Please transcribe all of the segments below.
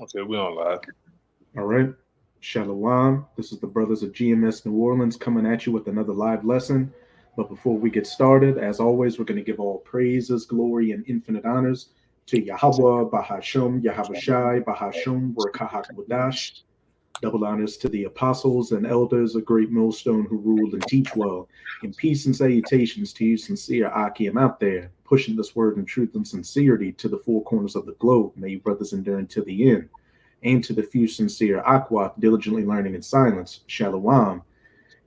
Okay, we on live. All right. Shalom. This is the brothers of GMS New Orleans coming at you with another live lesson. But before we get started, as always, we're going to give all praises, glory, and infinite honors to Yahweh, Bahashum, Yahweh Shai, Bahashum, Rekahak Wadash. Double honors to the apostles and elders of Great Millstone who rule and teach well. And peace and salutations to you, sincere Akim out there, pushing this word in truth and sincerity to the four corners of the globe. May you brothers endure until the end. And to the few sincere Aqua, diligently learning in silence, Shalom.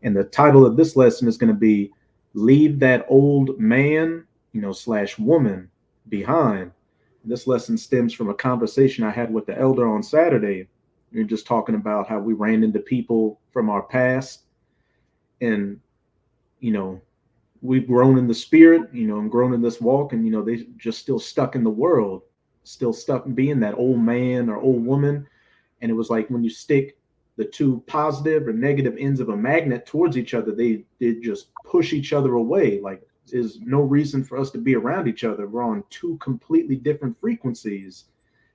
And the title of this lesson is going to be Leave That Old Man, slash woman behind. This lesson stems from a conversation I had with the elder on Saturday. We are just talking about how we ran into people from our past and, you know, we've grown in the spirit, and grown in this walk, and, they just still stuck in the world, still stuck in being that old man or old woman. And it was like when you stick the two positive or negative ends of a magnet towards each other, they just push each other away. Like there's no reason for us to be around each other. We're on two completely different frequencies.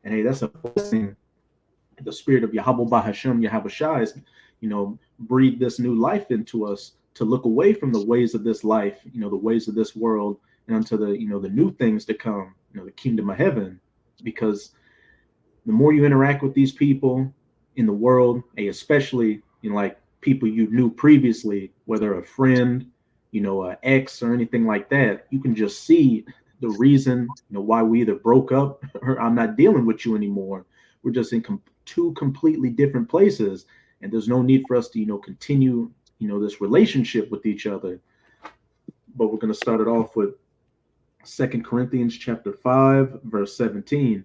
And hey, that's a blessing. The spirit of Yahweh Bahasham, Yahweh Shai is, breathe this new life into us to look away from the ways of this life, the ways of this world, and unto the, the new things to come, the kingdom of heaven. Because the more you interact with these people in the world, especially like people you knew previously, whether a friend, an ex or anything like that, you can just see the reason, why we either broke up or I'm not dealing with you anymore. We're just in two completely different places, and there's no need for us to, continue, this relationship with each other. But we're going to start it off with Second Corinthians chapter 5, verse 17.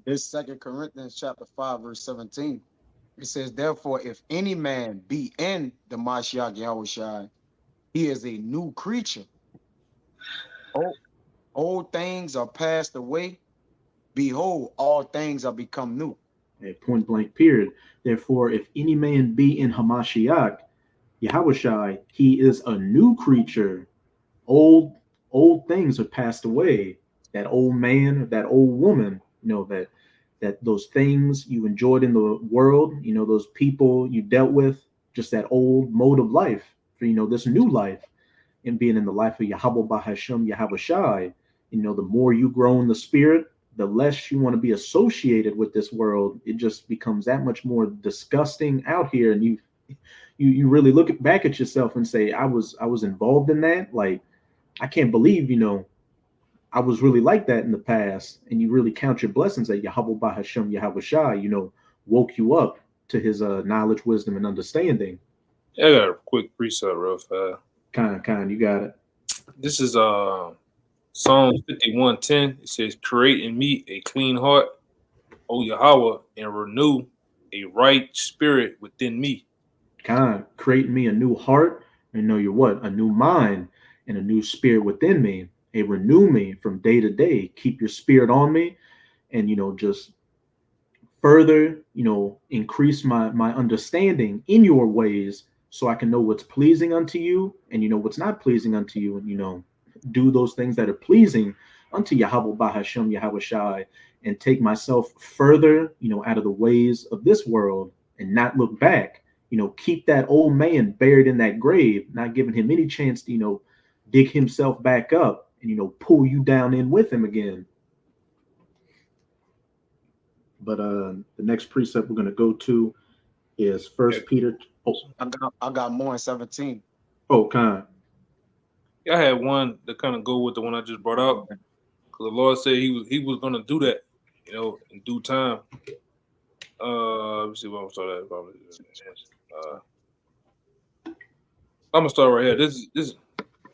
This Second Corinthians chapter 5, verse 17. It says, therefore, if any man be in the Mashiach Yahushai, he is a new creature. Old, old things are passed away. Behold, all things are become new. A point blank period. Therefore, if any man be in Hamashiach, Yahushai, he is a new creature. Old old things have passed away. That old man, that old woman, that those things you enjoyed in the world, those people you dealt with, just that old mode of life for this new life and being in the life of Yahweh Bahasham Yahweh Shai. The more you grow in the spirit, the less you want to be associated with this world. It just becomes that much more disgusting out here, and you really look back at yourself and say, I was involved in that. Like I can't believe I was really like that in the past, and you really count your blessings that Yahweh Bahasham Yahweh Shai, woke you up to his knowledge, wisdom, and understanding. Yeah, I got a quick preset real fast. Kind, you got it. This is Psalm 51:10. It says, "Create in me a clean heart, O Yahweh, and renew a right spirit within me." Kind, create me a new heart, and know you're what? A new mind and a new spirit within me. A renew me from day to day. Keep your spirit on me, and just further, increase my understanding in your ways so I can know what's pleasing unto you and what's not pleasing unto you, and do those things that are pleasing unto Yahweh Bahasham Yahweh Shai, and take myself further, out of the ways of this world and not look back. Keep that old man buried in that grave, not giving him any chance to, dig himself back up and pull you down in with him again. But the next precept we're going to go to is Yeah, First Peter. Oh, I got more in 17. oh, kind. yeah, I had one that kind of go with the one I just brought out because the Lord said he was gonna do that, in due time. Let me see what I'm gonna start at. Probably. Uh, I'm gonna start right here. This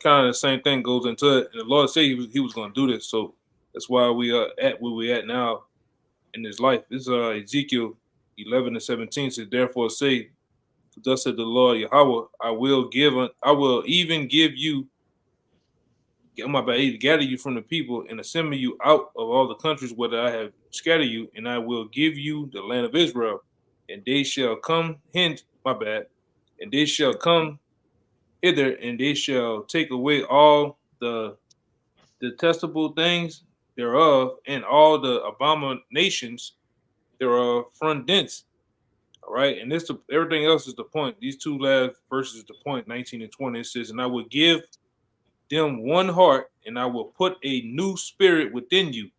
kind of the same thing goes into it. And the Lord said he was gonna do this, so that's why we are at where we at now in his life. This is Ezekiel 11:17 says, "Therefore say, thus said the Lord Yahweh, I will even give you, my bad, gather you from the people and assemble you out of all the countries where I have scattered you, and I will give you the land of Israel, and they shall come hence, my bad, and they shall come hither, and they shall take away all the detestable things thereof, and all the abominations their front dents. All right, and everything else is the point. These two last verses is the point. 19 and 20. It says, "And I will give them one heart, and I will put a new spirit within you,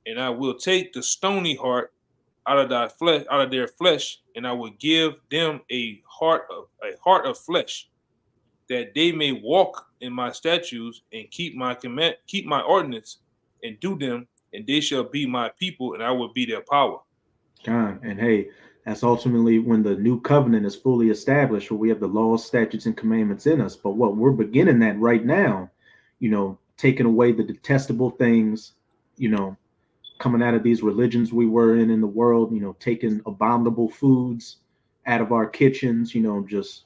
and I will take the stony heart out of their flesh, and I will give them a heart of flesh, that they may walk in my statutes and keep my ordinance, and do them, and they shall be my people, and I will be their power." God, and hey, that's ultimately when the new covenant is fully established, where we have the laws, statutes, and commandments in us. But what we're beginning that right now, taking away the detestable things, coming out of these religions we were in the world, taking abominable foods out of our kitchens, just,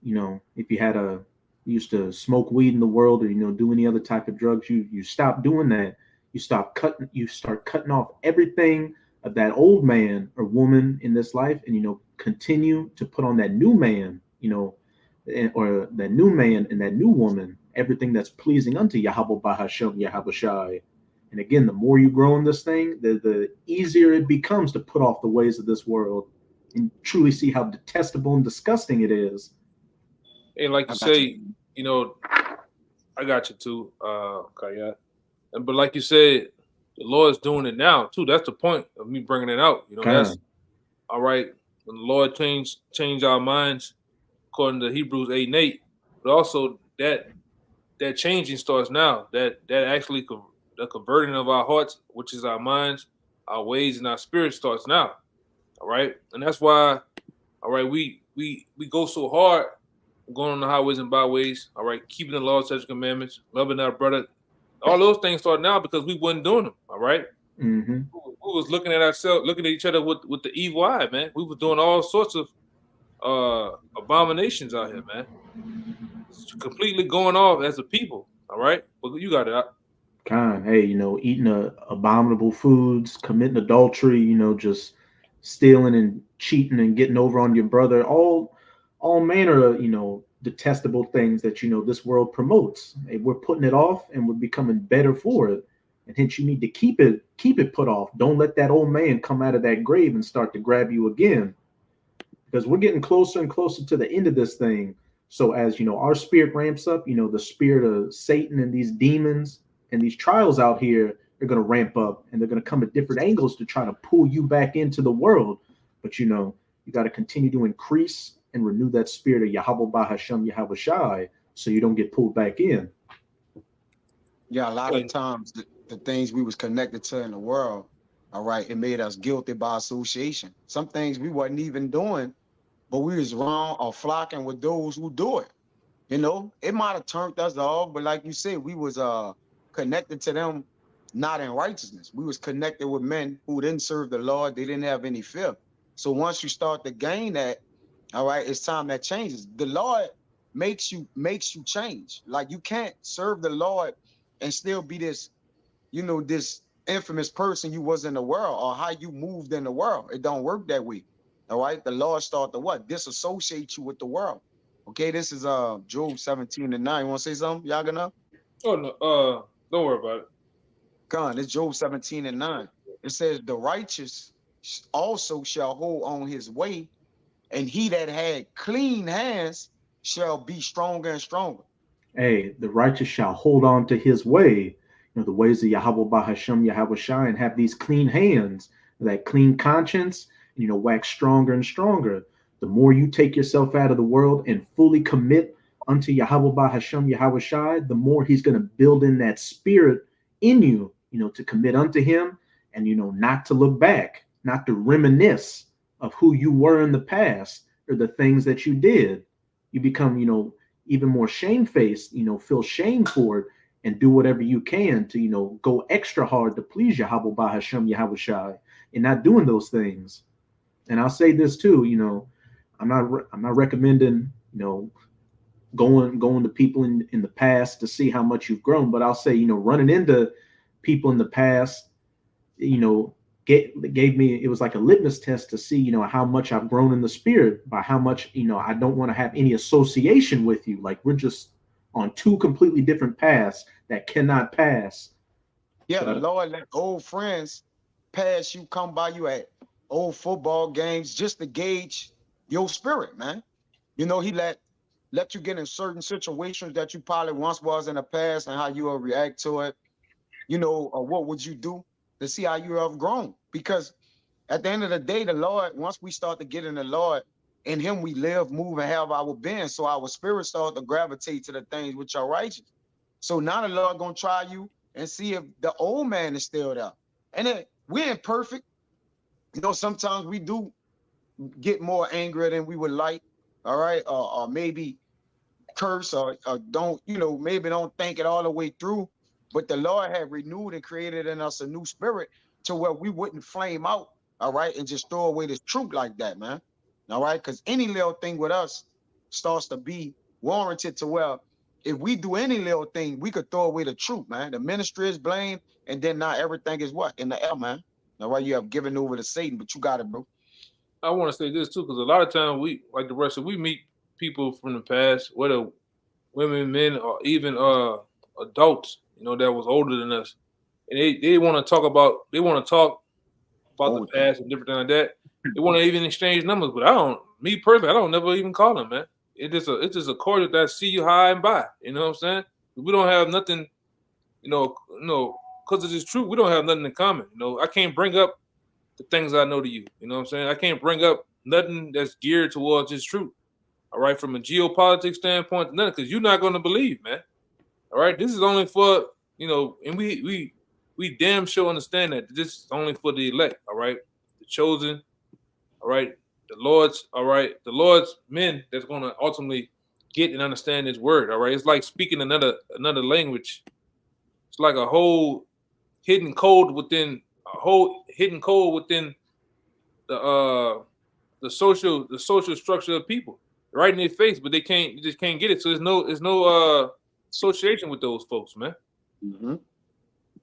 if you used to smoke weed in the world, or, do any other type of drugs, you stop doing that. You start cutting off everything of that old man or woman in this life, and, continue to put on that new man, or that new man and that new woman, everything that's pleasing unto Yahweh Bahashem Yahweh Shai. And again, the more you grow in this thing, the easier it becomes to put off the ways of this world and truly see how detestable and disgusting it is. And like you say, I got you too, Kayat. But like you said, the Lord's doing it now too. That's the point of me bringing it out. That's all right. When the Lord change our minds, according to Hebrews 8 and 8, but also that changing starts now. That actually the converting of our hearts, which is our minds, our ways, and our spirit starts now. All right, and that's why, all right, we go so hard going on the highways and byways. All right, keeping the law, statutes, commandments, loving our brother. All those things start now because we wasn't doing them. All right, mm-hmm. We was looking at ourselves, looking at each other with the evil eye, man. We was doing all sorts of abominations out here, man. It's completely going off as a people. All right, but you got it out. Hey, eating abominable foods, committing adultery, just stealing and cheating and getting over on your brother, all manner of, detestable things that, this world promotes. Hey, we're putting it off and we're becoming better for it. And hence you need to keep it put off. Don't let that old man come out of that grave and start to grab you again, because we're getting closer and closer to the end of this thing. So as, our spirit ramps up, the spirit of Satan and these demons and these trials out here, they're going to ramp up, and they're going to come at different angles to try to pull you back into the world. But, you got to continue to increase and renew that spirit of Yahweh Bahashem Yahweh Shai, so you don't get pulled back in. Yeah, a lot of times the things we was connected to in the world, all right, it made us guilty by association. Some things we wasn't even doing, but we was wrong or flocking with those who do it. It might have turned us off, but like you said, we was connected to them, not in righteousness. We was connected with men who didn't serve the Lord. They didn't have any fear. So once you start to gain that, all right, it's time that changes. The Lord makes you change. Like, you can't serve the Lord and still be this, this infamous person you was in the world, or how you moved in the world. It don't work that way. All right. The Lord start to what? Disassociate you with the world. Okay, this is Job 17 and 9. You want to say something, Yagana? Oh no, don't worry about it. Come, it's Job 17 and 9. It says, the righteous also shall hold on his way, and he that had clean hands shall be stronger and stronger. Hey, the righteous shall hold on to his way, the ways of Yahweh Bahashem Yahweh Shai, and have these clean hands, that clean conscience, wax stronger and stronger. The more you take yourself out of the world and fully commit unto Yahweh Bahashem Yahweh Shai, the more he's going to build in that spirit in you, to commit unto him, and, not to look back, not to reminisce of who you were in the past or the things that you did. You become, even more shamefaced, feel shame for it, and do whatever you can to, go extra hard to please Yahweh Bahashem Yahweh Shai, and not doing those things. And I'll say this too, I'm not recommending, going to people in the past to see how much you've grown, but I'll say, running into people in the past, gave me, it was like a litmus test to see, how much I've grown in the spirit, by how much, I don't want to have any association with you. Like, we're just on two completely different paths that cannot pass. Yeah, the Lord let old friends pass you, come by you at old football games just to gauge your spirit, man. You know, he let you get in certain situations that you probably once was in the past and how you will react to it, you know, or what would you do to see how you have grown. Because at the end of the day, the Lord, once we start to get in the Lord, in him we live, move, and have our being. So our spirit start to gravitate to the things which are righteous. So now the Lord gonna try you and see if the old man is still there. And then we're imperfect. You know, sometimes we do get more angry than we would like, all right, or maybe curse or don't, you know, maybe don't think it all the way through. But the Lord had renewed and created in us a new spirit to where we wouldn't flame out, all right, and just throw away this truth like that, man. All right, because any little thing with us starts to be warranted to where if we do any little thing, we could throw away the truth, man. The ministry is blamed, and then now everything is what? In the air, man. All right, you have given over to Satan, but you got it, bro. I want to say this too, because a lot of times we, like the rest of, we meet people from the past, whether women, men, or even adults, you know, that was older than us, and they want to talk about the past and different things like that. They want to even exchange numbers, but I don't. Me personally, I don't never even call them, man. It's just a chord that I see you high and by. You know what I'm saying? We don't have nothing, because of this truth. We don't have nothing in common. You know, I can't bring up the things I know to you. You know what I'm saying? I can't bring up nothing that's geared towards this truth. All right, from a geopolitics standpoint, nothing, because you're not going to believe, man. All right, this is only for, and we damn sure understand that this is only for the elect. All right, the chosen. All right, the Lord's. All right, the Lord's men that's going to ultimately get and understand His word. All right, it's like speaking another language. It's like a whole hidden code within the social structure of people, right in their face, but they just can't get it. So there's no association with those folks, man. Mm-hmm.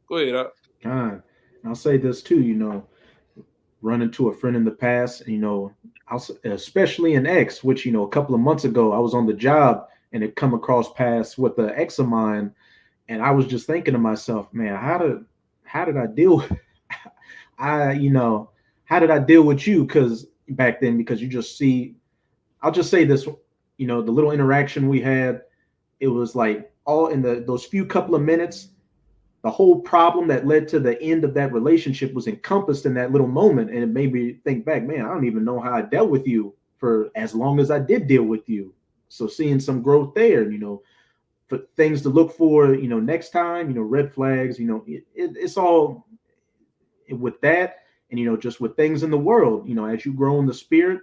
Go ahead. God, I'll say this too. Run into a friend in the past. Especially an ex, which a couple of months ago I was on the job and it come across past with the ex of mine, and I was just thinking to myself, man, how did I deal? How did I deal with you? Because back then, because you just see, I'll just say this, the little interaction we had, it was like all in those few couple of minutes, the whole problem that led to the end of that relationship was encompassed in that little moment. And it made me think back, man, I don't even know how I dealt with you for as long as I did deal with you. So seeing some growth there, for things to look for, next time, red flags, it's all with that. And, just with things in the world, as you grow in the spirit,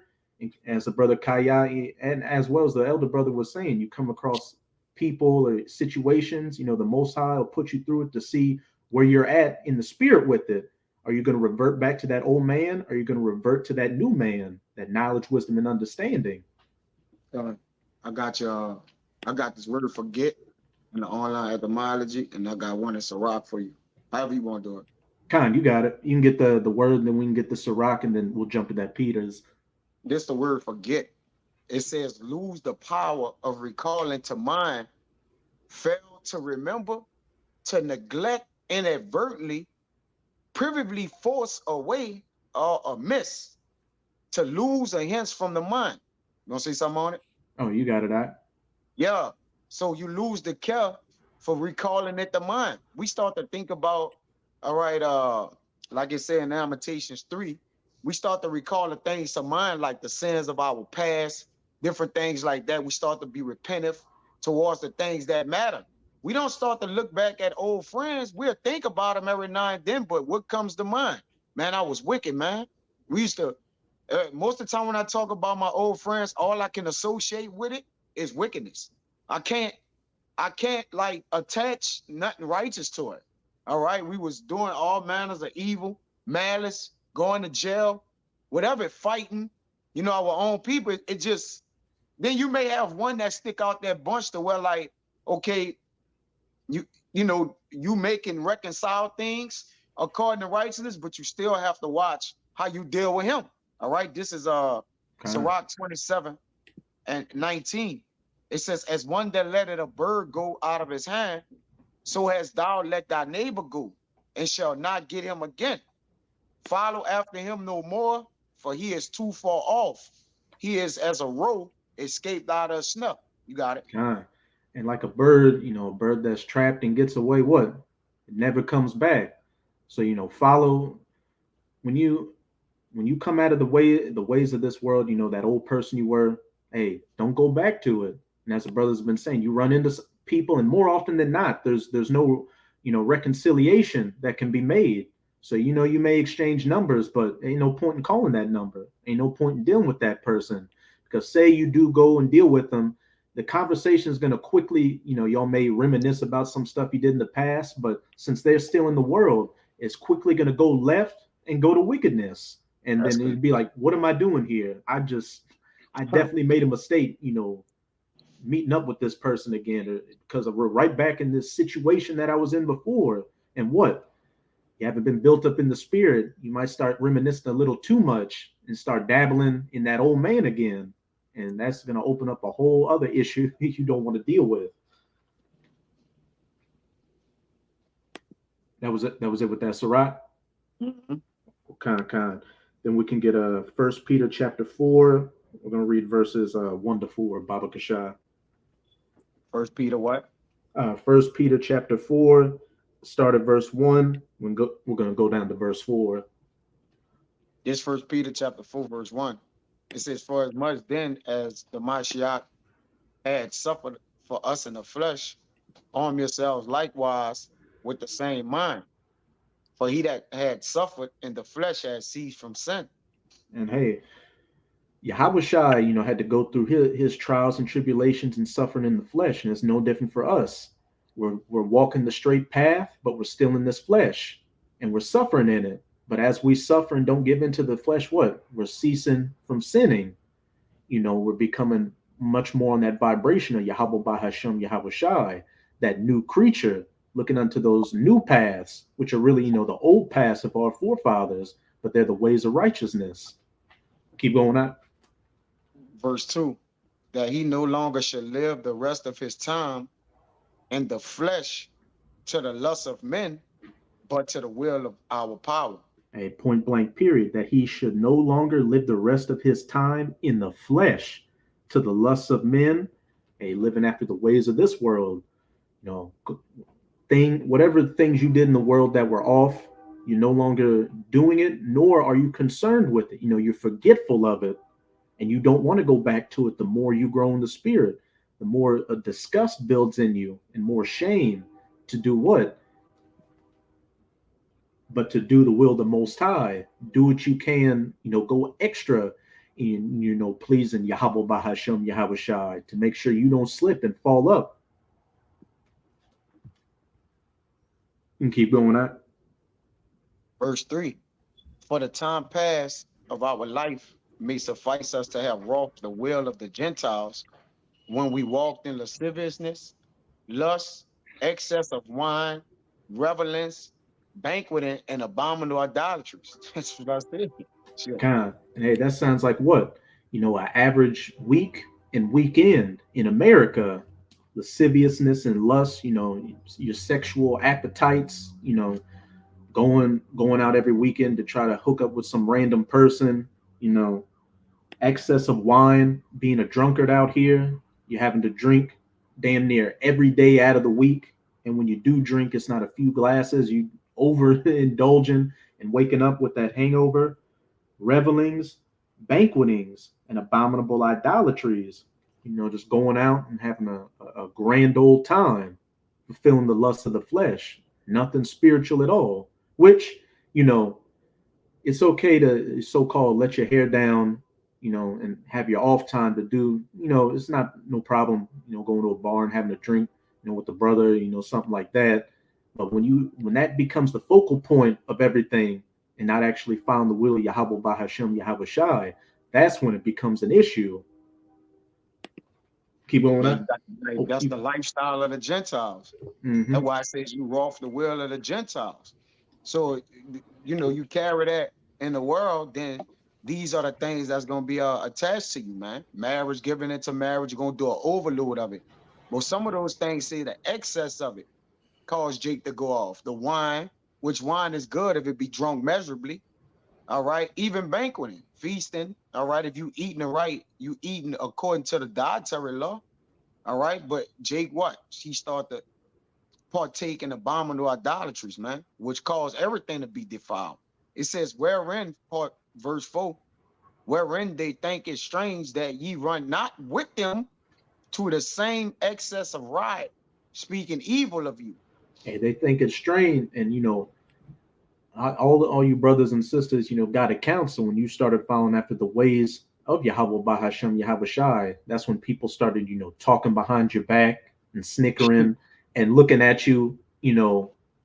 as the brother Kaya and as well as the elder brother was saying, you come across people or situations, the Most High will put you through it to see where you're at in the spirit with it. Are you going to revert back to that old man? Or are you going to revert to that new man, that knowledge, wisdom, and understanding? I got this word forget in the online etymology, and I got one in Sirach for you. However you want to do it. Khan, you got it. You can get the word, and then we can get the Sirach, and then we'll jump to that Peters. This the word forget. It says lose the power of recalling to mind, fail to remember, to neglect inadvertently, privily force away or amiss, to lose a hence from the mind. You want to say something on it? Oh, you got it out. Yeah. So you lose the care for recalling it to mind. We start to think about, all right, like it said in Lamentations 3, we start to recall the things to mind, like the sins of our past, different things like that. We start to be repentant towards the things that matter. We don't start to look back at old friends. We'll think about them every now and then, but what comes to mind? Man, I was wicked, man. We used to, most of the time when I talk about my old friends, all I can associate with it is wickedness. I can't like attach nothing righteous to it. All right. We was doing all manners of evil, malice, going to jail, whatever, fighting, our own people. It just, then you may have one that stick out that bunch to where like, okay, you making reconcile things according to righteousness, but you still have to watch how you deal with him. All right. This is Sirach 27 and 19. It says, as one that letteth a bird go out of his hand, so hast thou let thy neighbor go, and shall not get him again. Follow after him no more, for he is too far off. He is as a roe escaped out of snuff. You got it. God. And like a bird, a bird that's trapped and gets away, what? It never comes back. So, follow when you come out of the ways of this world, that old person you were, hey, don't go back to it. And as the brother's been saying, you run into people, and more often than not, there's no, reconciliation that can be made. So, you may exchange numbers, but ain't no point in calling that number. Ain't no point in dealing with that person. Because say you do go and deal with them, the conversation is going to quickly, y'all may reminisce about some stuff you did in the past, but since they're still in the world, it's quickly going to go left and go to wickedness. And That's then good. it'd be like, what am I doing here? I definitely made a mistake, meeting up with this person again, because we're right back in this situation that I was in before. And what? You haven't been built up in the spirit. You might start reminiscing a little too much and start dabbling in that old man again. And that's going to open up a whole other issue you don't want to deal with. That was it with that, Sarat. Mm-hmm. Kind. Then we can get a 1 Peter chapter 4. We're going to read verses 1 to 4. Baba Kashai. 1 Peter what? 1 Peter chapter 4. Start at verse 1. We're going to go down to verse 4. This 1 Peter chapter 4, verse 1. It says, for as much then as the Mashiach had suffered for us in the flesh, arm yourselves likewise with the same mind. For he that had suffered in the flesh had ceased from sin. And hey, Yahushua, had to go through his trials and tribulations and suffering in the flesh, and it's no different for us. We're walking the straight path, but we're still in this flesh, and we're suffering in it. But as we suffer and don't give into the flesh, what? We're ceasing from sinning. We're becoming much more on that vibration of Yahweh Bahashem Yahushai, that new creature, looking unto those new paths, which are really, the old paths of our forefathers, but they're the ways of righteousness. Keep going on. Verse 2, that he no longer shall live the rest of his time in the flesh to the lust of men, but to the will of our power. A point blank period, that he should no longer live the rest of his time in the flesh to the lusts of men, living after the ways of this world. Whatever things you did in the world that were off, you're no longer doing it, nor are you concerned with it. You're forgetful of it, and you don't want to go back to it. The more you grow in the spirit, the more a disgust builds in you and more shame to do what? But to do the will of the Most High. Do what you can, go extra in, pleasing Yahweh Bahashem Yahushai, to make sure you don't slip and fall up. And keep going on. Verse 3, for the time past of our life may suffice us to have wrought the will of the Gentiles, when we walked in lasciviousness, lust, excess of wine, revelings, banqueting, and abominable idolatries. That's what I said. Sure. And hey, that sounds like what? An average week and weekend in America. Lasciviousness and lust, your sexual appetites, going out every weekend to try to hook up with some random person, excess of wine, being a drunkard out here. You're having to drink damn near every day out of the week. And when you do drink, it's not a few glasses. You overindulging and waking up with that hangover. Revelings, banquetings, and abominable idolatries. Just going out and having a grand old time, fulfilling the lust of the flesh. Nothing spiritual at all. Which, it's okay to so-called let your hair down, and have your off time to do, it's not no problem, going to a bar and having a drink, with the brother, something like that. But when that becomes the focal point of everything and not actually found the will of Yahweh Bahashem Yahushai, that's when it becomes an issue. Keep going on. That's the lifestyle of the Gentiles. Mm-hmm. That's why it says you wrought the will of the Gentiles. So, you carry that in the world, then these are the things that's going to be attached to you, man. Marriage, giving into marriage, you're going to do an overload of it. But some of those things, say the excess of it caused Jake to go off. The wine, which wine is good if it be drunk measurably. All right, even banqueting, feasting. All right, if you eating it right, you eating according to the dietary law. All right, but Jake, what? He started to partake in abominable idolatries, man, which caused everything to be defiled. It says, wherein, verse 4, wherein they think it strange that ye run not with them to the same excess of riot, speaking evil of you. Hey, they think it's strange, and all you brothers and sisters, got a counsel when you started following after the ways of Yahweh Bahashem Yahweh Shai. That's when people started, talking behind your back and snickering and looking at you,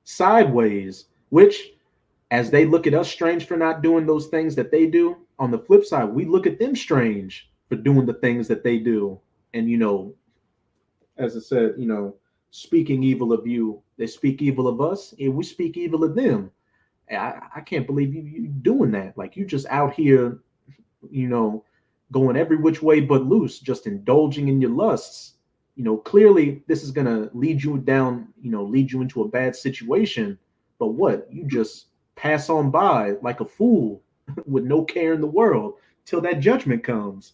sideways, which as they look at us strange for not doing those things that they do, on the flip side, we look at them strange for doing the things that they do. And, as I said, speaking evil of you, they speak evil of us, and we speak evil of them. I can't believe you doing that. Like, you just out here, going every which way but loose, just indulging in your lusts. Clearly this is gonna lead you down, lead you into a bad situation. But what? You just pass on by like a fool with no care in the world till that judgment comes.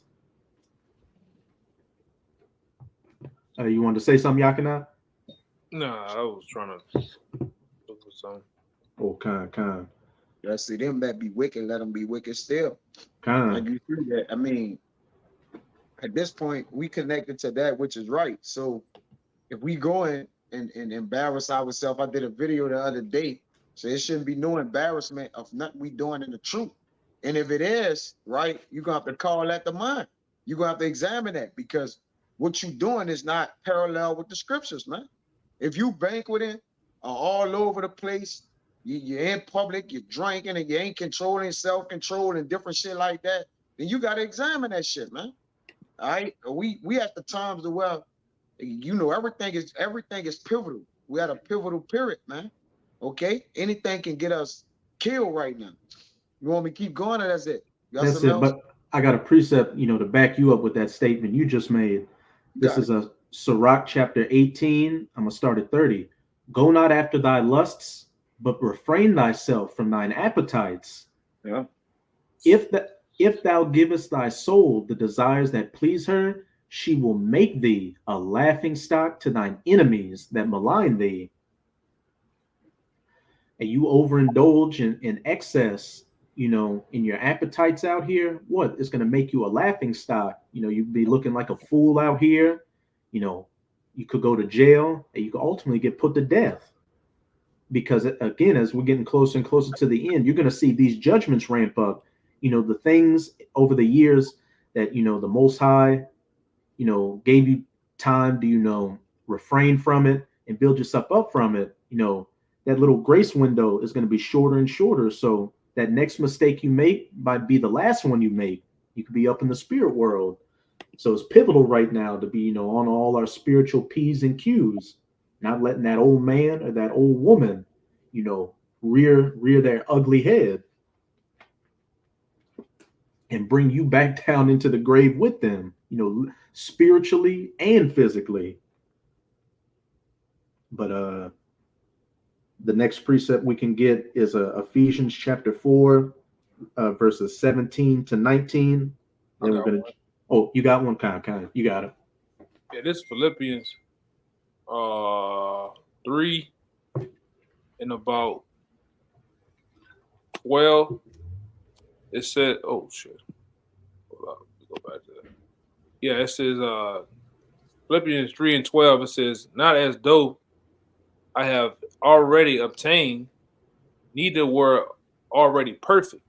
You wanted to say something, Yakina? Nah, I was trying to look for something. Oh, kind. Yeah, see them that be wicked, let them be wicked still. Kind. And you see that. I mean, at this point, we connected to that which is right. So if we go in and embarrass ourselves, I did a video the other day. So it shouldn't be no embarrassment of nothing we doing in the truth. And if it is, right, you're gonna have to call that the mind. You're gonna have to examine that, because what you're doing is not parallel with the scriptures, man. If you banqueting all over the place, you're in public, you're drinking, and you ain't controlling self-control and different shit like that, then you got to examine that shit, man. All right, we at the times to where, everything is pivotal. We at a pivotal period, man. Okay, anything can get us killed right now. You want me to keep going, or that's it? That's it. But I got a precept, to back you up with that statement you just made. This is a Sirach chapter 18. I'm gonna start at 30. Go not after thy lusts, but refrain thyself from thine appetites. Yeah. If thou givest thy soul the desires that please her, she will make thee a laughing stock to thine enemies that malign thee. And you overindulge in excess, in your appetites out here, what? It's going to make you a laughing stock. You'd be looking like a fool out here. You could go to jail, and you could ultimately get put to death. Because again, as we're getting closer and closer to the end, you're going to see these judgments ramp up. The things over the years that, the Most High, gave you time to, refrain from it and build yourself up from it. That little grace window is going to be shorter and shorter. So that next mistake you make might be the last one you make. You could be up in the spirit world. So it's pivotal right now to be, on all our spiritual P's and Q's, not letting that old man or that old woman, rear their ugly head and bring you back down into the grave with them, spiritually and physically. But the next precept we can get is Ephesians chapter 4, verses 17 to 19. Then we're gonna. Oh, you got one, kind. You got it. Yeah, this Philippians 3 and about 12. It said, oh shit. Hold on, let me go back to that. Yeah, it says Philippians 3 and 12. It says, not as though I have already obtained, neither were already perfect.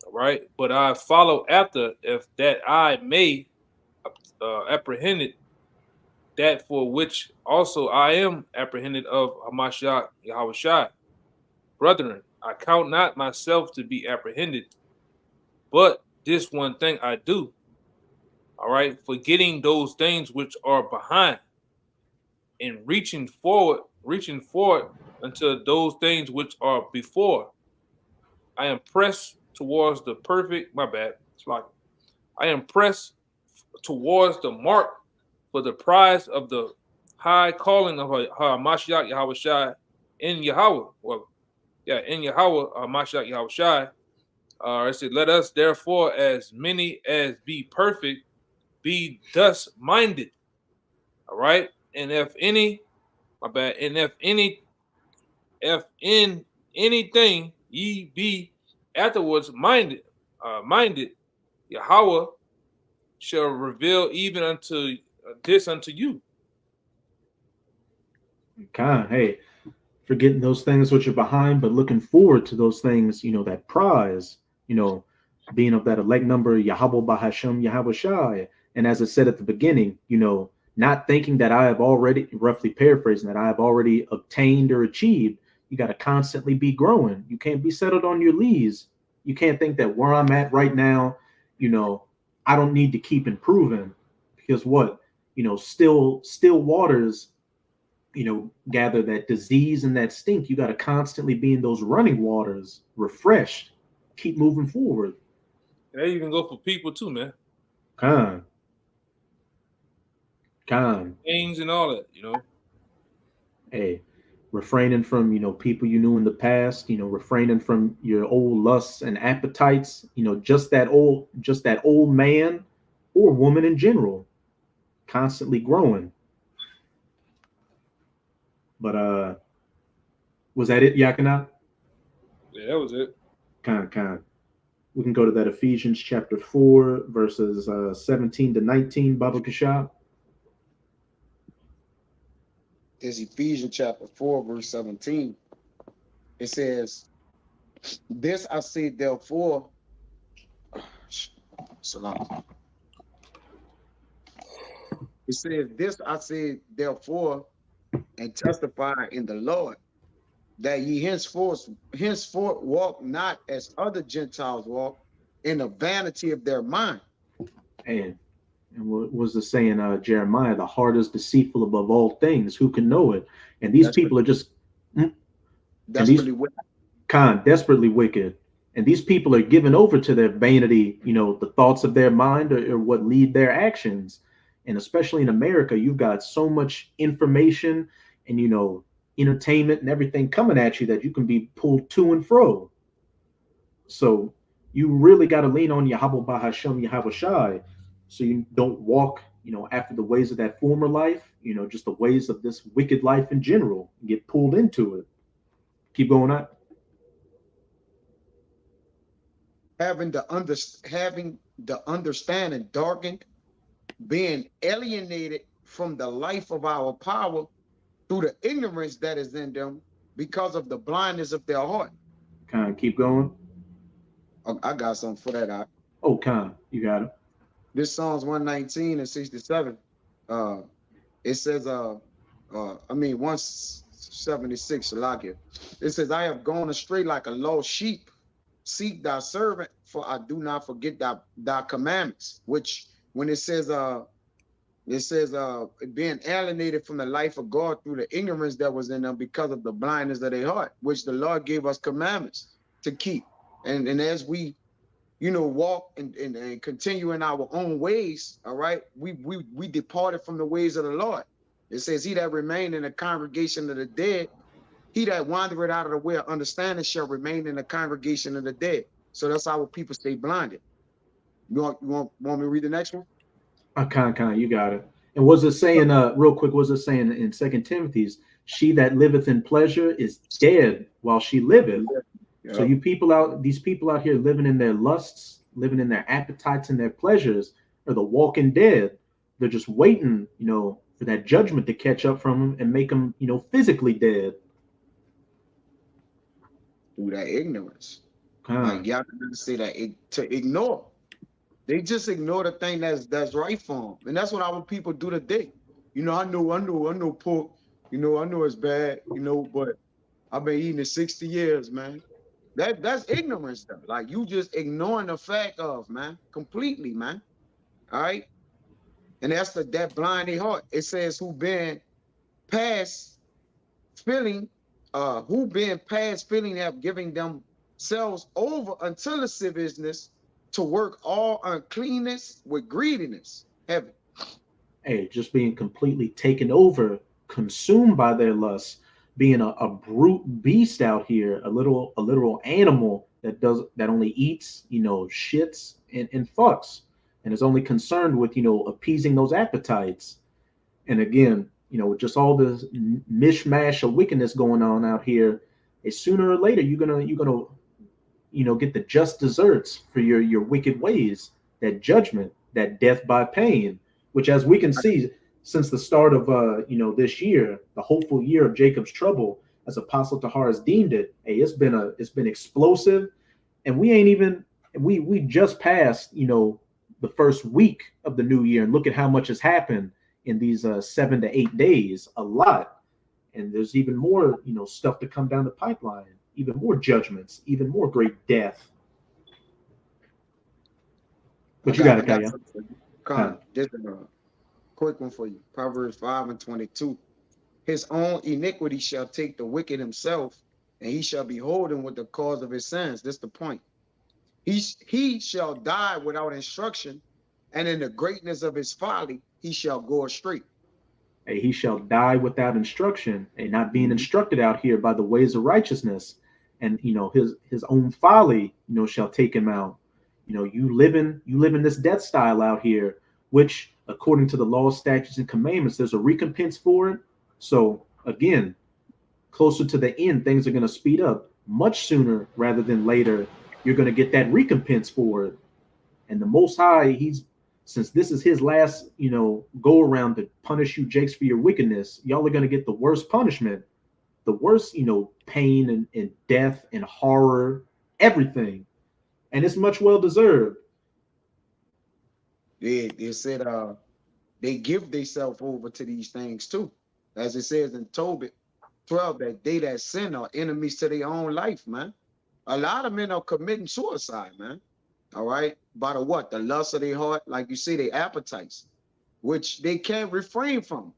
All right, but I follow after, if that I may apprehended that for which also I am apprehended of Hamashiach Yahweh Shai. Brethren, I count not myself to be apprehended, but this one thing I do. All right, forgetting those things which are behind, and reaching forward unto those things which are before. I am pressed towards the perfect. My bad. It's like I am pressed towards the mark for the prize of the high calling of Hamashiach Yahweh Shai in Yahweh. Well, yeah, in Yahweh Hamashiach Yahweh Shai. It said, let us therefore, as many as be perfect, be thus minded. All right. And if any, my bad, and if in anything ye be afterwards minded, Yahweh shall reveal even unto this unto you. Kind, hey, forgetting those things which are behind, but looking forward to those things, that prize, being of that elect number, Yahweh Bahashem, Yahweh Shai. And as I said at the beginning, not thinking that I have already, roughly paraphrasing, that I have already obtained or achieved. You got to constantly be growing. You can't be settled on your lees. You can't think that where I'm at right now, I don't need to keep improving, because what, still waters, gather that disease and that stink. You got to constantly be in those running waters, refreshed, keep moving forward. That even go for people too, man. Con. Things and all that, Hey, refraining from, people you knew in the past, refraining from your old lusts and appetites, just that old man or woman in general, constantly growing. But was that it, Yakina? Yeah, that was it. Con. We can go to that Ephesians chapter 4, verses 17 to 19, Baba Kashab. There's Ephesians chapter 4, verse 17. It says, this I say therefore, Salam. It says, this I say therefore, and testify in the Lord, that ye henceforth walk not as other Gentiles walk, in the vanity of their mind. And what was the saying, Jeremiah? The heart is deceitful above all things. Who can know it? And these people are just desperately wicked. Desperately wicked. And these people are given over to their vanity, the thoughts of their mind or what lead their actions. And especially in America, you've got so much information and, entertainment and everything coming at you that you can be pulled to and fro. So you really got to lean on Yahweh Bahashem, Yahweh Shai, so you don't walk, after the ways of that former life, just the ways of this wicked life in general, get pulled into it. Keep going on. Having the understanding darkened, being alienated from the life of our power through the ignorance that is in them because of the blindness of their heart. Kind of keep going. I got something for that. Oh, you got it. This Psalms 119 and 67. It says, 176, Shalakia. It says, I have gone astray like a lost sheep. Seek thy servant, for I do not forget thy commandments. Which, when it says being alienated from the life of God through the ignorance that was in them because of the blindness of their heart, which the Lord gave us commandments to keep. And as we, walk and continue in our own ways, all right, we departed from the ways of the Lord. It says, he that remained in the congregation of the dead, he that wandereth out of the way of understanding shall remain in the congregation of the dead. So that's how people stay blinded. You want me to read the next one? You got it. And was it saying, real quick, was it saying in 2 Timothy's, she that liveth in pleasure is dead while she liveth. Yeah. So these people out here living in their lusts, living in their appetites and their pleasures, are the walking dead. They're just waiting, for that judgment to catch up from them and make them, physically dead. Through that ignorance. Like y'all can say that to ignore. They just ignore the thing that's right for them. And that's what our people do today. I know pork, I know it's bad, but I've been eating it 60 years, man. That's ignorance though. Like you just ignoring the fact of, man, completely, man. All right. And that's that blinded heart. It says who being past feeling have given themselves over until lasciviousness to work all uncleanness with greediness. Heavy. Hey, just being completely taken over, consumed by their lusts, being a brute beast out here, a literal animal that only eats, shits and fucks, and is only concerned with, appeasing those appetites. And again, with just all this mishmash of wickedness going on out here, sooner or later you're gonna get the just desserts for your wicked ways, that judgment, that death by pain, which, as we can see since the start of this year, the hopeful year of Jacob's trouble, as Apostle Tahar has deemed it, hey, it's been explosive, and we just passed the first week of the new year, and look at how much has happened in these 7 to 8 days. A lot. And there's even more stuff to come down the pipeline, even more judgments, even more great death. But you got it, Kaya. This is a quick one for you. Proverbs 5:22. His own iniquity shall take the wicked himself, and he shall be holden with the cause of his sins. This is the point. He shall die without instruction, and in the greatness of his folly he shall go astray. Hey, he shall die without instruction, and not being instructed out here by the ways of righteousness, and his own folly shall take him out. You live in this death style out here, which according to the law, statutes, and commandments, there's a recompense for it. So again, closer to the end, things are going to speed up much sooner rather than later. You're going to get that recompense for it. And the Most High, since this is his last, go around to punish you, Jakes, for your wickedness, y'all are going to get the worst punishment, the worst, pain and death and horror, everything. And it's much well deserved. They said they give themselves over to these things too. As it says in Tobit 12, that they that sin are enemies to their own life, man. A lot of men are committing suicide, man. All right. By the what? The lust of their heart, like you say, their appetites, which they can't refrain from.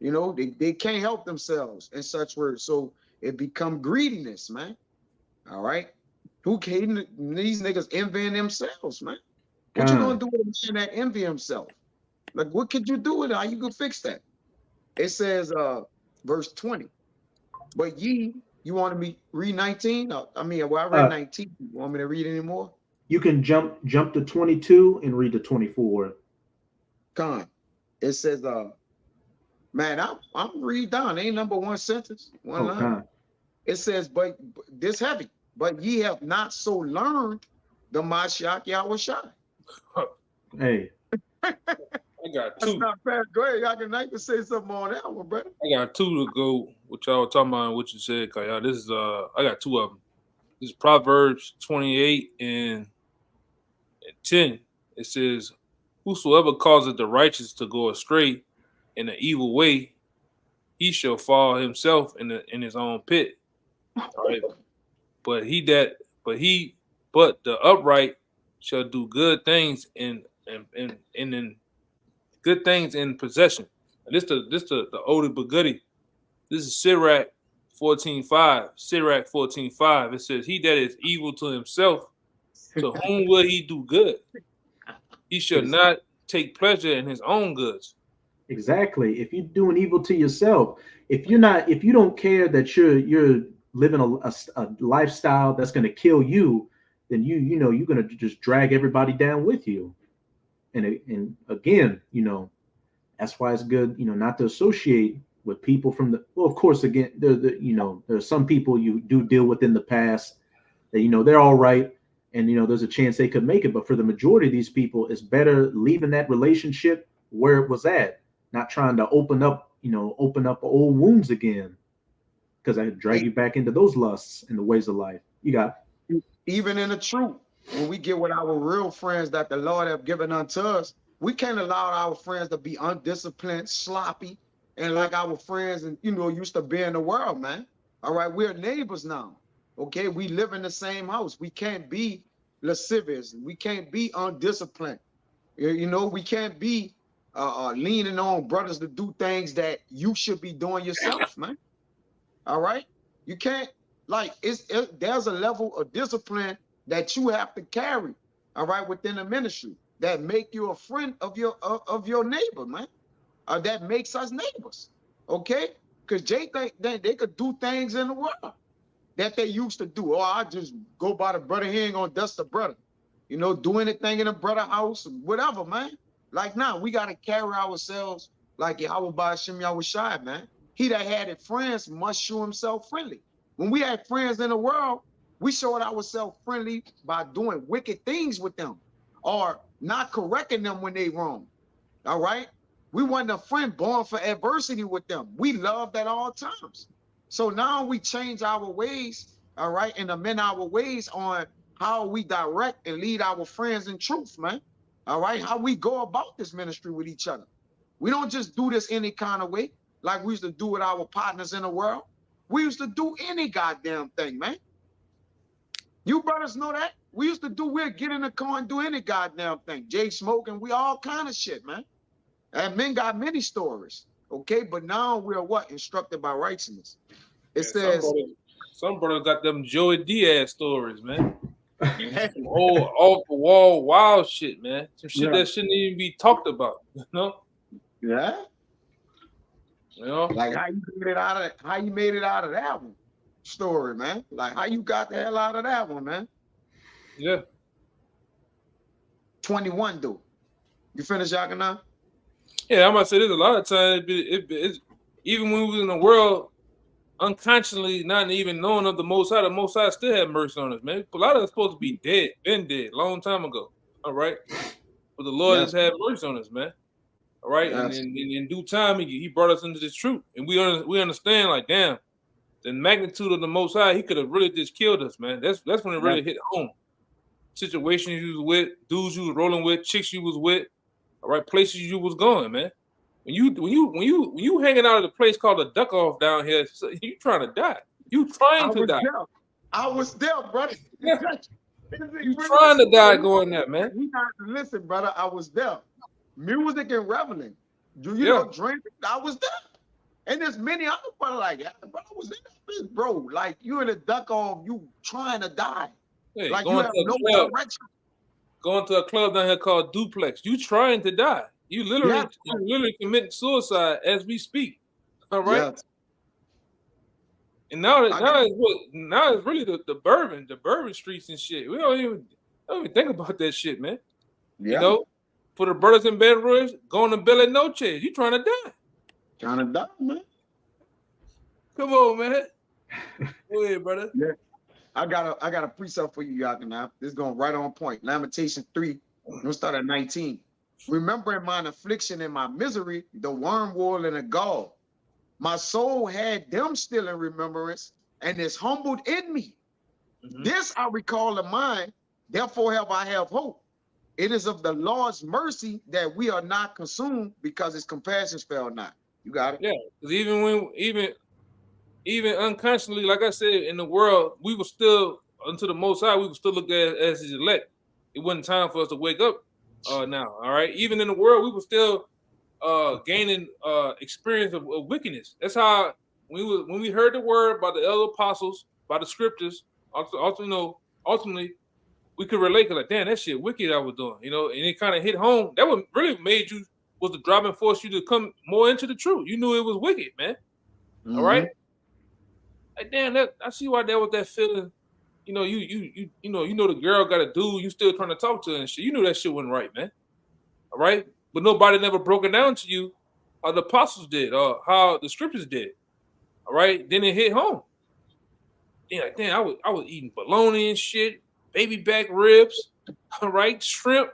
They can't help themselves in such words. So it become greediness, man. All right. Who can these niggas envying themselves, man? What you gonna do with a man that envy himself? Like, what could you do with it? How you gonna fix that? It says, verse 20. But ye, you want me to read 19? I read 19. You want me to read any more? You can jump to 22 and read to 24. It says, man, I'm read down. Ain't number one sentence, one line. It says, but this heavy, but ye have not so learned the Mashiach Yahushua. Hey. I got two. That's not bad. Go ahead. I can say something on that one, brother. I got two to go. What y'all talking about and what you said, Kaya. This is I got two of them. This is Proverbs 28 and 10. It says, whosoever causeth the righteous to go astray in an evil way, he shall fall himself in his own pit. All right. But the upright shall do good things in good things in possession. And this the older but goody. This is Sirach 14:5. Sirach 14:5. It says, he that is evil to himself, to whom will he do good? He shall not take pleasure in his own goods. Exactly. If you're doing evil to yourself, if you don't care that you're living a lifestyle that's going to kill you, then you're going to just drag everybody down with you. And again, that's why it's good, not to associate with people from of course, again, there's some people you do deal with in the past that, they're all right. And, there's a chance they could make it. But for the majority of these people, it's better leaving that relationship where it was at, not trying to open up old wounds again, because I drag you back into those lusts and the ways of life. You got even in the truth, when we get with our real friends that the Lord have given unto us, we can't allow our friends to be undisciplined, sloppy, and like our friends and used to be in the world, man. All right, we're neighbors now. Okay, we live in the same house. We can't be lascivious. We can't be undisciplined. We can't be leaning on brothers to do things that you should be doing yourself, man. All right, you can't, there's a level of discipline that you have to carry, all right, within the ministry that make you a friend of your neighbor, man. That makes us neighbors, okay? Because they could do things in the world, that they used to do. Oh, I just go by the brother, he ain't gonna dust the brother. You know, do anything in the brother house, whatever, man. Like now, we gotta carry ourselves like Yahweh by Hashem Yahushai, man. He that had it friends must show himself friendly. When we had friends in the world, we showed ourselves friendly by doing wicked things with them or not correcting them when they wrong. All right? We wasn't a friend born for adversity with them. We loved at all times. So now we change our ways, all right, and amend our ways on how we direct and lead our friends in truth, man. All right, how we go about this ministry with each other. We don't just do this any kind of way like we used to do with our partners in the world. We used to do any goddamn thing, man. You brothers know that? We'd get in the car and do any goddamn thing. Jay smoking, we all kind of shit, man. And men got many stories, okay? But now we're what? Instructed by righteousness. It says... Some brothers got them Joey Diaz stories, man. Some old off-the-wall wild shit, man. Some shit that shouldn't even be talked about, you know? Yeah. You know? Like how you made it out of that one story, man. Like how you got the hell out of that one, man. Yeah. 21, dude. You finished Yaka now? Yeah, I'm gonna say there's a lot of times it's even when we was in the world unconsciously not even knowing of the Most High still had mercy on us, man. A lot of us supposed to be dead, been dead, long time ago. All right. But the Lord has had mercy on us, man. All right. Yes. And in due time, he brought us into this truth. And we understand, like, damn, the magnitude of the Most High, he could have really just killed us, man. That's when it really hit home. Situations you was with, dudes you was rolling with, chicks you was with, all right, places you was going, man. When you hanging out at a place called the Duck Off down here, so you trying to die. You trying to die. I was there, brother. You trying to die going there, man. Listen, brother, I was there. Music and reveling. Do you know drinking? I was there. And there's many other brothers like that. Bro, I was in that, bro. Like you in a Duck Off, you trying to die. Hey, like you have no direction. Going to a club down here called Duplex. You trying to die. You literally committing suicide as we speak. All right. Yeah. And now it's really the bourbon streets and shit. We don't even think about that shit, man. Yeah. You know, for the brothers in Baton Rouge, going to Bella Noche, you trying to die. Trying to die, man. Come on, man. Go ahead, brother. Yeah. I got a precept for you, Yakin. Now this is going right on point. Lamentations 3. We'll start at 19. Remembering mine affliction and my misery, the wormwood and the gall. My soul had them still in remembrance, and is humbled in me. Mm-hmm. This I recall of mine, therefore have hope. It is of the Lord's mercy that we are not consumed, because his compassions fail not. You got it? Yeah, because even unconsciously, like I said, in the world, we were still, unto the Most High, we were still looked at as his elect. It wasn't time for us to wake up now, all right? Even in the world, we were still gaining experience of wickedness. That's how, when we heard the word by the elder apostles, by the scriptures, ultimately, we could relate, like, damn, that shit wicked I was doing, you know? And it kind of hit home. That what really made you, was the driving force you to come more into the truth. You knew it was wicked, man. Mm-hmm. All right? Like, damn, I see why that was that feeling. You know, you know the girl got a dude you still trying to talk to and shit. You knew that shit wasn't right, man. All right? But nobody never broke it down to you how the apostles did or how the scriptures did. All right? Then it hit home. Yeah, like, damn, I was eating bologna and shit, baby back ribs, all right, shrimp.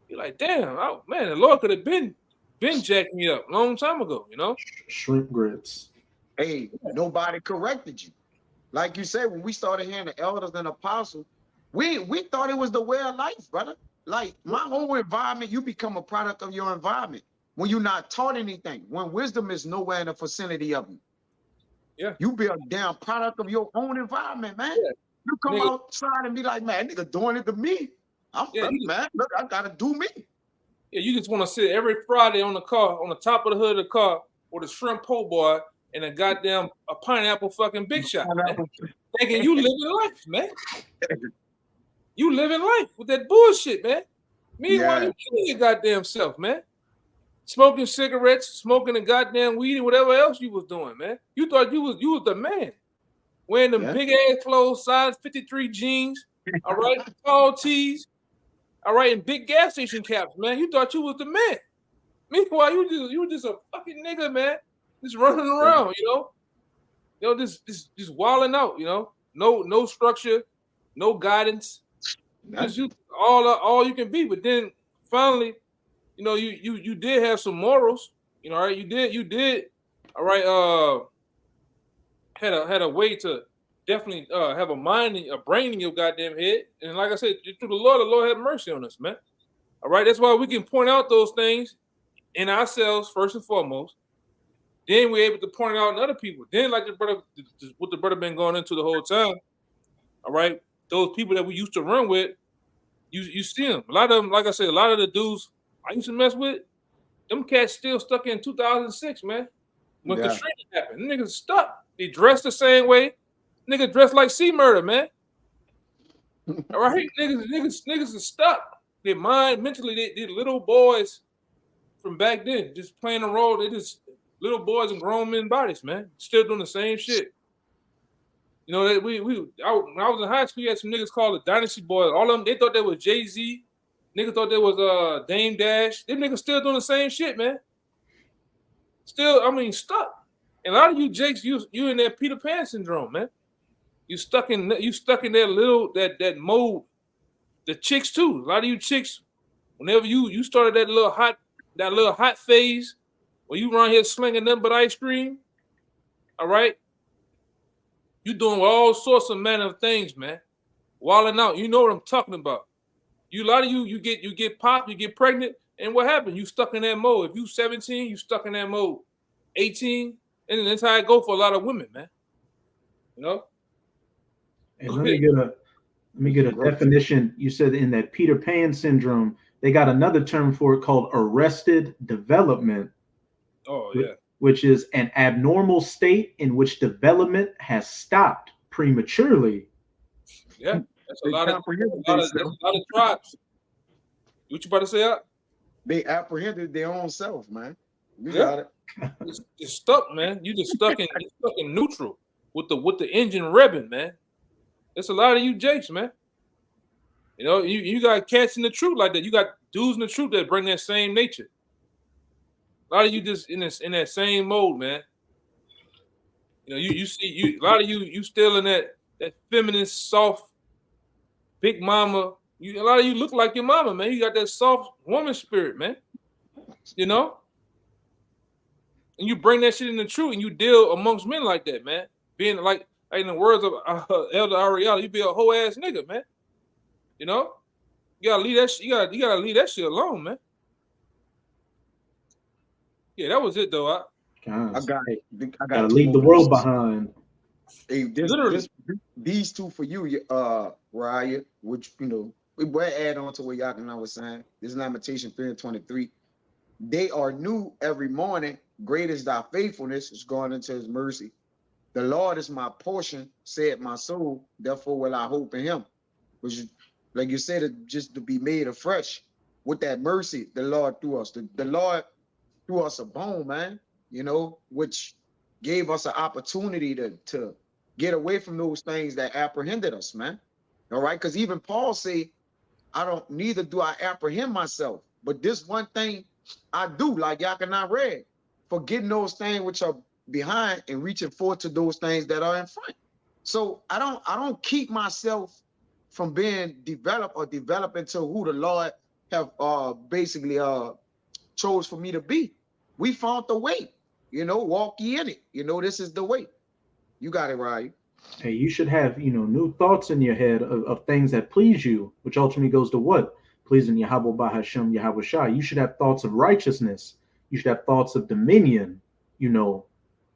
You're like, damn, man, the Lord could have been jacking me up a long time ago, you know? Shrimp grits. Hey, nobody corrected you. Like you said, when we started hearing the elders and apostles, we thought it was the way of life, brother. Like my whole environment, you become a product of your environment when you're not taught anything, when wisdom is nowhere in the vicinity of you. Yeah. You be a damn product of your own environment, man. Yeah. You come outside and be like, man, nigga doing it to me. Man, look, I gotta do me. Yeah, you just want to sit every Friday on the car, on the top of the hood of the car, with a shrimp po' boy and a goddamn pineapple fucking Big Shot, man. Thinking you living life, man. You living life with that bullshit, man. Meanwhile, you killing your goddamn self, man. Smoking cigarettes, smoking the goddamn weed, and whatever else you was doing, man. You thought you was the man. wearing them Yeah. big ass clothes, size 53 jeans, all right, tall tees, all right, and big gas station caps, man. You thought you was the man. Meanwhile, you were just a fucking nigga, man. Just running around, just wilding out, no structure, no guidance. Just you all you can be. But then finally, you did have some morals, all right. You did, all right. Had a way to definitely have a brain in your goddamn head. And like I said, through the Lord have mercy on us, man. All right, that's why we can point out those things in ourselves first and foremost. Then we're able to point it out in other people. Then, like what the brother been going into the whole time. All right, those people that we used to run with, you see them. A lot of them, like I said, a lot of the dudes I used to mess with, them cats still stuck in 2006, man. When Katrina happened, niggas stuck. They dressed the same way. Niggas dressed like C Murder, man. All right, niggas are stuck. Their mind mentally, they little boys from back then, just playing a role. They just little boys and grown men bodies, man. Still doing the same shit. That when I was in high school, you had some niggas called the Dynasty Boys. All of them, they thought they was Jay-Z. Niggas thought they was Dame Dash. Them niggas still doing the same shit, man. Still, stuck. And a lot of you Jakes, you in that Peter Pan syndrome, man. You stuck in that mode. The chicks too. A lot of you chicks, whenever you started that little hot phase, when you around here slinging nothing but ice cream, all right. You doing all sorts of manner of things, man. Wilding out. You know what I'm talking about. A lot of you get popped, you get pregnant, and what happened? You stuck in that mode. If you 17, you stuck in that mode. 18, and that's how it go for a lot of women, man. And let me get a definition. You said in that Peter Pan syndrome, they got another term for it called arrested development. Oh yeah. Which is an abnormal state in which development has stopped prematurely. Yeah, that's a lot of tribes. What you about to say, Out? They apprehended their own self, man. You got it. It's stuck, man. You just stuck in neutral with the engine revving, man. It's a lot of you Jakes, man. You got cats in the truth like that. You got dudes in the truth that bring that same nature. A lot of you just in that same mode, man. You see a lot of you still in that feminine, soft, big mama. A lot of you look like your mama, man. You got that soft woman spirit, man. And you bring that shit in the truth, and you deal amongst men like that, man. Being like in the words of Elder Ariella, you be a whole ass nigga, man. You gotta leave that. You gotta leave that shit alone, man. Yeah, that was it though. I gotta leave the world behind. Hey, these two for you, Riot, which we will add on to what Yakina was saying. This is Lamentation 3:23. They are new every morning. Great is thy faithfulness, is going into his mercy. The Lord is my portion, said my soul, therefore will I hope in him. Which, like you said, just to be made afresh with that mercy, the Lord threw us. The Lord threw us a bone, man, which gave us an opportunity to get away from those things that apprehended us, man. All right, because even Paul say, neither do I apprehend myself, but this one thing I do, like Yakina read, forgetting those things which are behind and reaching forward to those things that are in front. So I don't keep myself from being developed or developing to who the Lord have basically chose for me to be. We found the way, walk ye in it. This is the way. You got it, right? Hey, you should have, new thoughts in your head of things that please you, which ultimately goes to what? Pleasing Yahweh Bahashem Yahweh Shai. You should have thoughts of righteousness. You should have thoughts of dominion,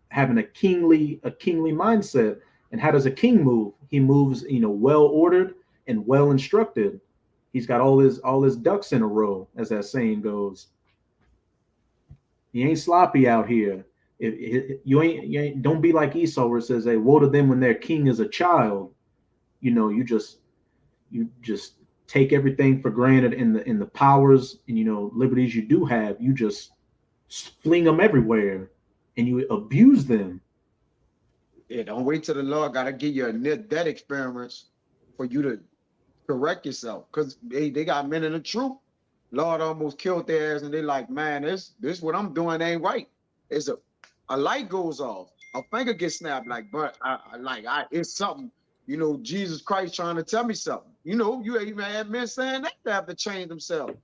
having a kingly mindset. And how does a king move? He moves, well ordered and well instructed. He's got all his ducks in a row, as that saying goes. He ain't sloppy out here. You ain't don't be like Esau, where it says, "Hey, woe to them when their king is a child." You just take everything for granted in the powers and liberties you do have. You just fling them everywhere and you abuse them. Yeah, don't wait till the Lord gotta give you a near-death experience for you to correct yourself. Because they got men in the truth. Lord almost killed their ass, and they like, man, this what I'm doing ain't right. It's a light goes off, a finger gets snapped, like, but it's something, Jesus Christ trying to tell me something. You even had men saying that they have to change themselves,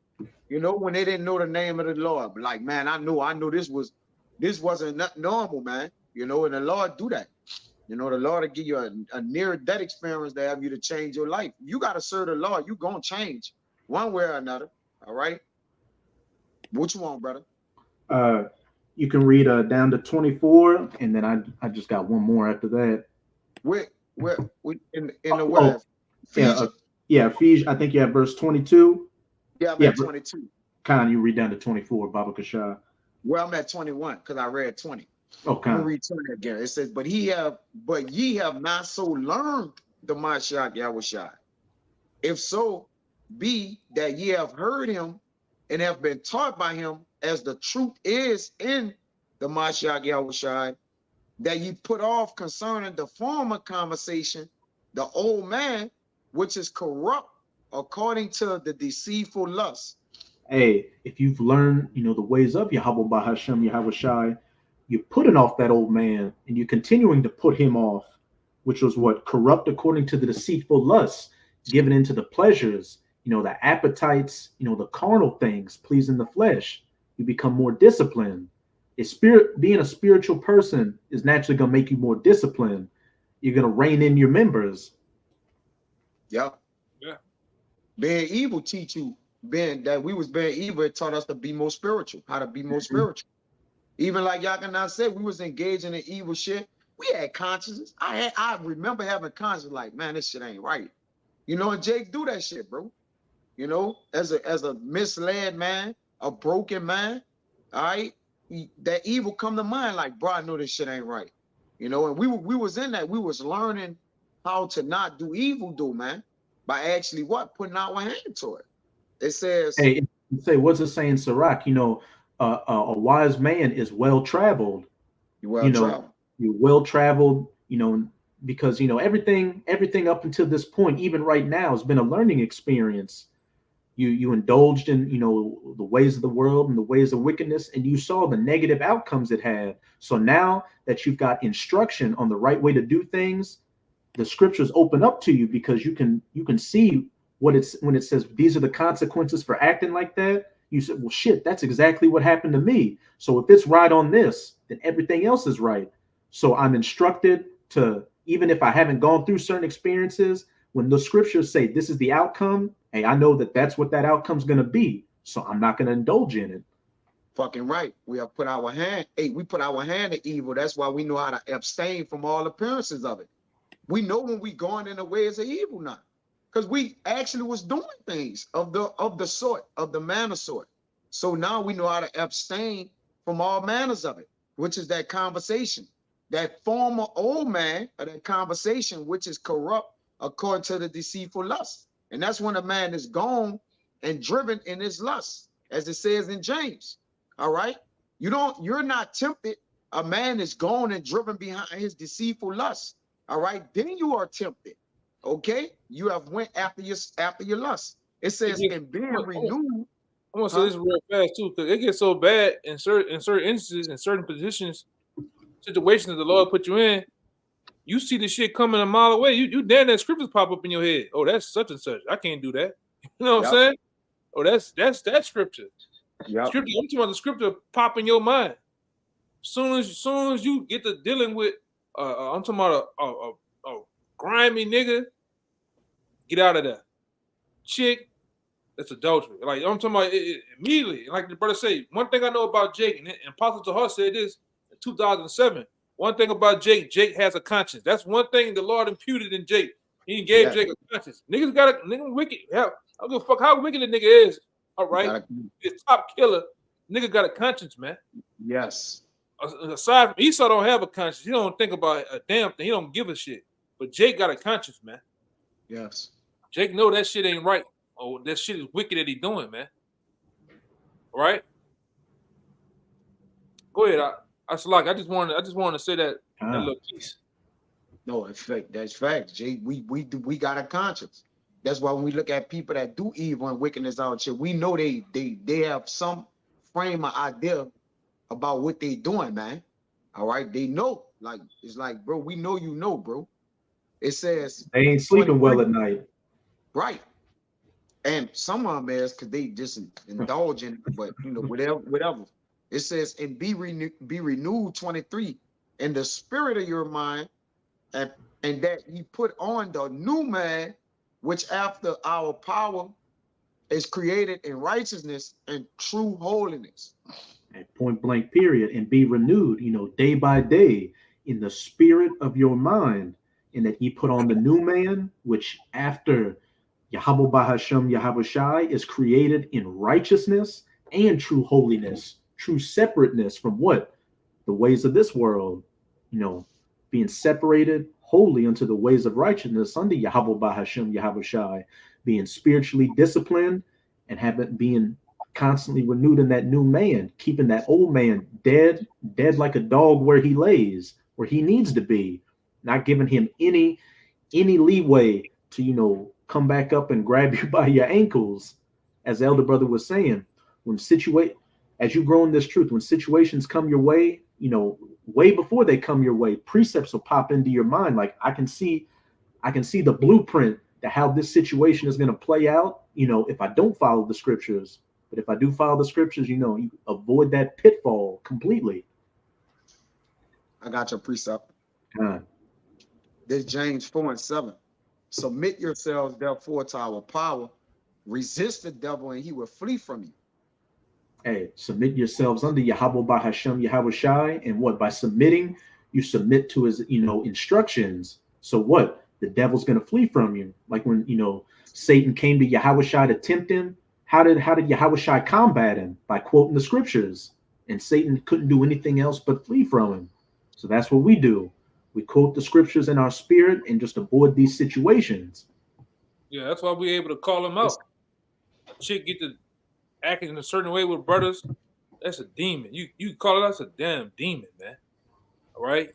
when they didn't know the name of the Lord. But like, man, I know this wasn't not normal, man. And the Lord do that. The Lord will give you a near-death experience to have you to change your life. You got to serve the Lord. You're going to change one way or another. All right? What you want, brother? You can read down to 24, and then I just got one more after that. Where in the word? Ephesians. I think you have verse 22. Yeah, I'm at 22. Khan, you read down to 24, Baba Kashah. Well, I'm at 21 because I read 20. Okay. I'm gonna read 20 again. It says, but ye have not so learned the Mashiach Yahushua. If so be that ye have heard him and have been taught by him, as the truth is in the Mashiach Yahushua, that ye put off concerning the former conversation, the old man, which is corrupt according to the deceitful lust. Hey, if you've learned, the ways of Yahweh Bahashem Yahushua, you're putting off that old man and you're continuing to put him off, which was what? Corrupt according to the deceitful lusts, given into the pleasures, the appetites, the carnal things, pleasing the flesh. You become more disciplined. Being a spiritual person is naturally going to make you more disciplined. You're going to rein in your members. Yeah. Being evil teach you, being evil, it taught us to be more spiritual, how to be more spiritual. Even like Yakanah said, we was engaging in evil shit. We had consciences. I remember having conscience like, man, this shit ain't right. And Jake do that shit, bro. As a misled man, a broken man, all right, that evil come to mind like, bro, I know this shit ain't right. And we was in that. We was learning how to not do evil, man, by actually putting our hand to it. It says, hey, what's it saying, Sirach? A wise man is well traveled. You're well traveled. Because everything up until this point, even right now, has been a learning experience. You indulged in the ways of the world and the ways of wickedness, and you saw the negative outcomes it had. So now that you've got instruction on the right way to do things, the scriptures open up to you because you can see when it says these are the consequences for acting like that. You said, well, shit, that's exactly what happened to me. So if it's right on this, then everything else is right. So I'm instructed to, even if I haven't gone through certain experiences, when the scriptures say this is the outcome, hey, I know that's what that outcome's going to be. So I'm not going to indulge in it. Fucking right. We have put our hand. Hey, we put our hand to evil. That's why we know how to abstain from all appearances of it. We know when we going in the ways of evil now, because we actually was doing things of the sort, of the manner sort. So now we know how to abstain from all manners of it, which is that conversation, that former old man of that conversation, which is corrupt according to the deceitful lust. And that's when a man is gone and driven in his lust, as it says in James. All right. You're not tempted. A man is gone and driven behind his deceitful lust. All right. Then you are tempted. Okay. You have went after your lust. It says in being renewed. I want to say this real fast too, because it gets so bad in certain instances, in certain positions, situations that the Lord put you in. You see the shit coming a mile away. You damn that scriptures pop up in your head. Oh, that's such and such. I can't do that. You know what I'm saying? Oh, that's that scripture. Yeah. Scripture. I'm talking about the scripture pop in your mind. Soon as you get to dealing with, I'm talking about a grimy nigga. Get out of there. Chick, that's adultery. Like I'm talking about it immediately. Like the brother say, one thing I know about Jake, and Apostle Tahar said this in 2007. One thing about Jake has a conscience. That's one thing the Lord imputed in Jake. He gave Jake a conscience. Niggas got a nigga wicked. Hell, I don't give a fuck how wicked the nigga is. All right, his top killer. Nigga got a conscience, man. Yes. Aside from Esau, don't have a conscience. He don't think about a damn thing. He don't give a shit. But Jake got a conscience, man. Yes. Jake know that shit ain't right. Oh, that shit is wicked that he doing, man. All right. Go ahead. I just want to say that little piece. No, in fact, that's facts, Jay. We got a conscience. That's why when we look at people that do evil and wickedness out here, we know they have some frame of idea about what they doing, man. All right, they know. Like it's like, bro, we know you know, bro. It says They ain't sleeping 23, well at night. right? And some of them is because they just indulging, but you know, whatever. It says, and be renewed 23 in the spirit of your mind, and that ye put on the new man, which after our power is created in righteousness and true holiness. At point blank period, and be renewed, day by day in the spirit of your mind, and that ye put on the new man, which after Yahweh Bahashem Yahweh Shai is created in righteousness and true holiness, true separateness from what? The ways of this world, being separated wholly unto the ways of righteousness under Yahweh Bahashem Yahweh Shai, being spiritually disciplined and being constantly renewed in that new man, keeping that old man dead like a dog where he lays, where he needs to be, not giving him any leeway to come back up and grab you by your ankles, as the elder brother was saying. As you grow in this truth, when situations come your way, way before they come your way, precepts will pop into your mind. Like I can see the blueprint to how this situation is going to play out, if I don't follow the scriptures. But if I do follow the scriptures, you avoid that pitfall completely. I got your precept. This James 4:7. Submit yourselves therefore to our power. Resist the devil and he will flee from you. Hey, submit yourselves under Yahweh Bahashem Yahweh Shai, and what? By submitting, you submit to his instructions. So what? The devil's gonna flee from you. Like when Satan came to Yahweh Shai to tempt him. How did Yahweh Shai combat him? By quoting the scriptures. And Satan couldn't do anything else but flee from him. So that's what we do. We quote the scriptures in our spirit and just avoid these situations. Yeah, that's why we're able to call them out. Shit get to acting in a certain way with brothers. That's a demon. You call it, that's a damn demon, man. All right?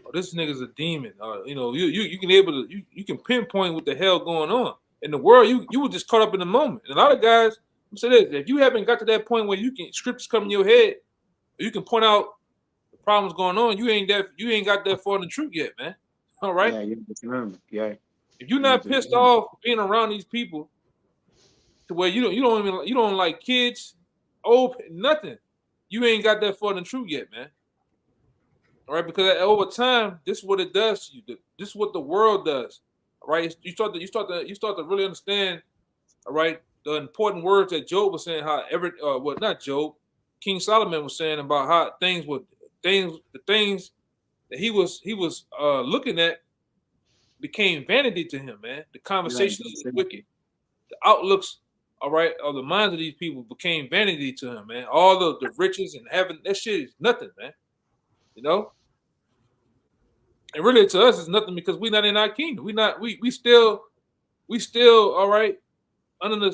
Oh, this nigga's a demon. You can able to you can pinpoint what the hell going on. In the world, you were just caught up in the moment. And a lot of guys, I'm saying this, if you haven't got to that point where scriptures come in your head, you can point out the problems going on, you ain't got that far in the truth yet, man. All right? Yeah, you remember. Yeah. If you're not pissed off being around these people to where you don't like kids, old, nothing, you ain't got that far in the truth yet, man. All right, because over time, this is what it does to you. This is what the world does. All right, you start to really understand. All right, the important words that Job was saying. Not Job, King Solomon was saying about how the things that he was looking at became vanity to him, man. The conversations is wicked. The outlooks, all right, of the minds of these people became vanity to him, man. All the riches and having that shit is nothing, man. And really to us it's nothing because we're not in our kingdom. We still all right under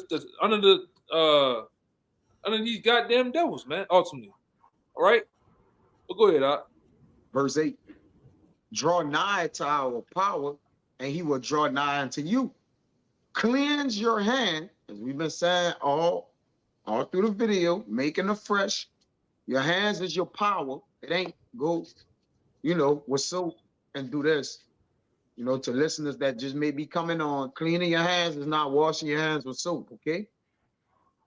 these goddamn devils, man. Ultimately, all right. But go ahead, Doc. Verse 8. Draw nigh to our power, and he will draw nigh unto you. Cleanse your hand, as we've been saying all through the video, making afresh. Your hands is your power. It ain't go, with soap and do this. To listeners that just may be coming on, cleaning your hands is not washing your hands with soap, okay?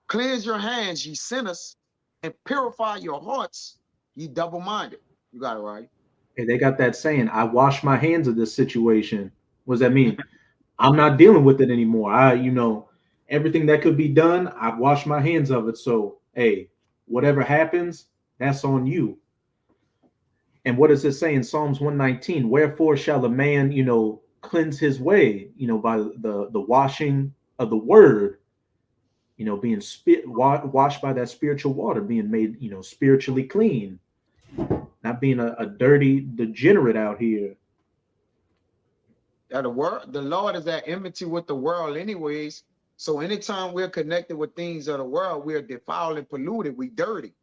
Cleanse your hands, ye sinners, and purify your hearts, ye double-minded. You got it right. Hey, they got that saying, I wash my hands of this situation. What does that mean? I'm not dealing with it anymore. Everything that could be done, I wash my hands of it. So, hey, whatever happens, that's on you. And what does it say in Psalms 119? Wherefore shall a man, cleanse his way, by the washing of the word, being washed by that spiritual water, being made, spiritually clean, not being a dirty degenerate out here. Yeah, the Lord is at enmity with the world anyways. So anytime we're connected with things of the world, we're defiled and polluted, we dirty.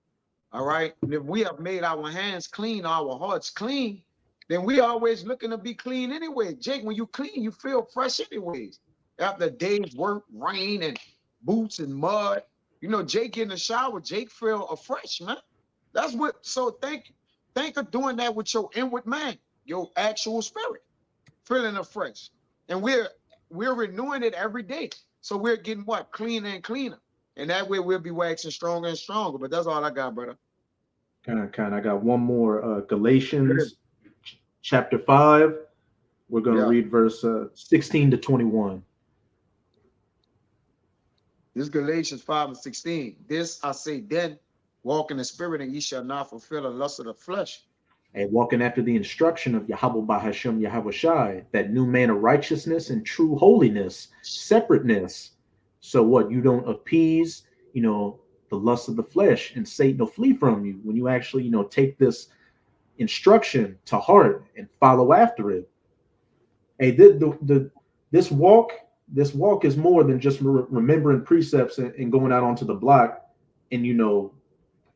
All right. And if we have made our hands clean, our hearts clean, then we always looking to be clean anyway. Jake, when you clean, you feel fresh anyways. After a day's work, rain and boots and mud, you know, Jake in the shower, Jake feel fresh, man. That's what. So think of doing that with your inward man, your actual spirit, feeling afresh, and we're renewing it every day. So we're getting what, cleaner and cleaner, and that way we'll be waxing stronger and stronger. But that's all I got, brother. Kind. I got one more. Galatians chapter 5. We're going to read verse 16 to 21. This is Galatians 5:16. This I say then, walk in the spirit, and ye shall not fulfill the lust of the flesh. And walking after the instruction of Yahweh Bahashem Yahweh Shai, that new man of righteousness and true holiness, separateness. So what? You don't appease, you know, the lust of the flesh, and Satan will flee from you when you actually, you know, take this instruction to heart and follow after it. Hey, this walk is more than just remembering precepts and going out onto the block and, you know,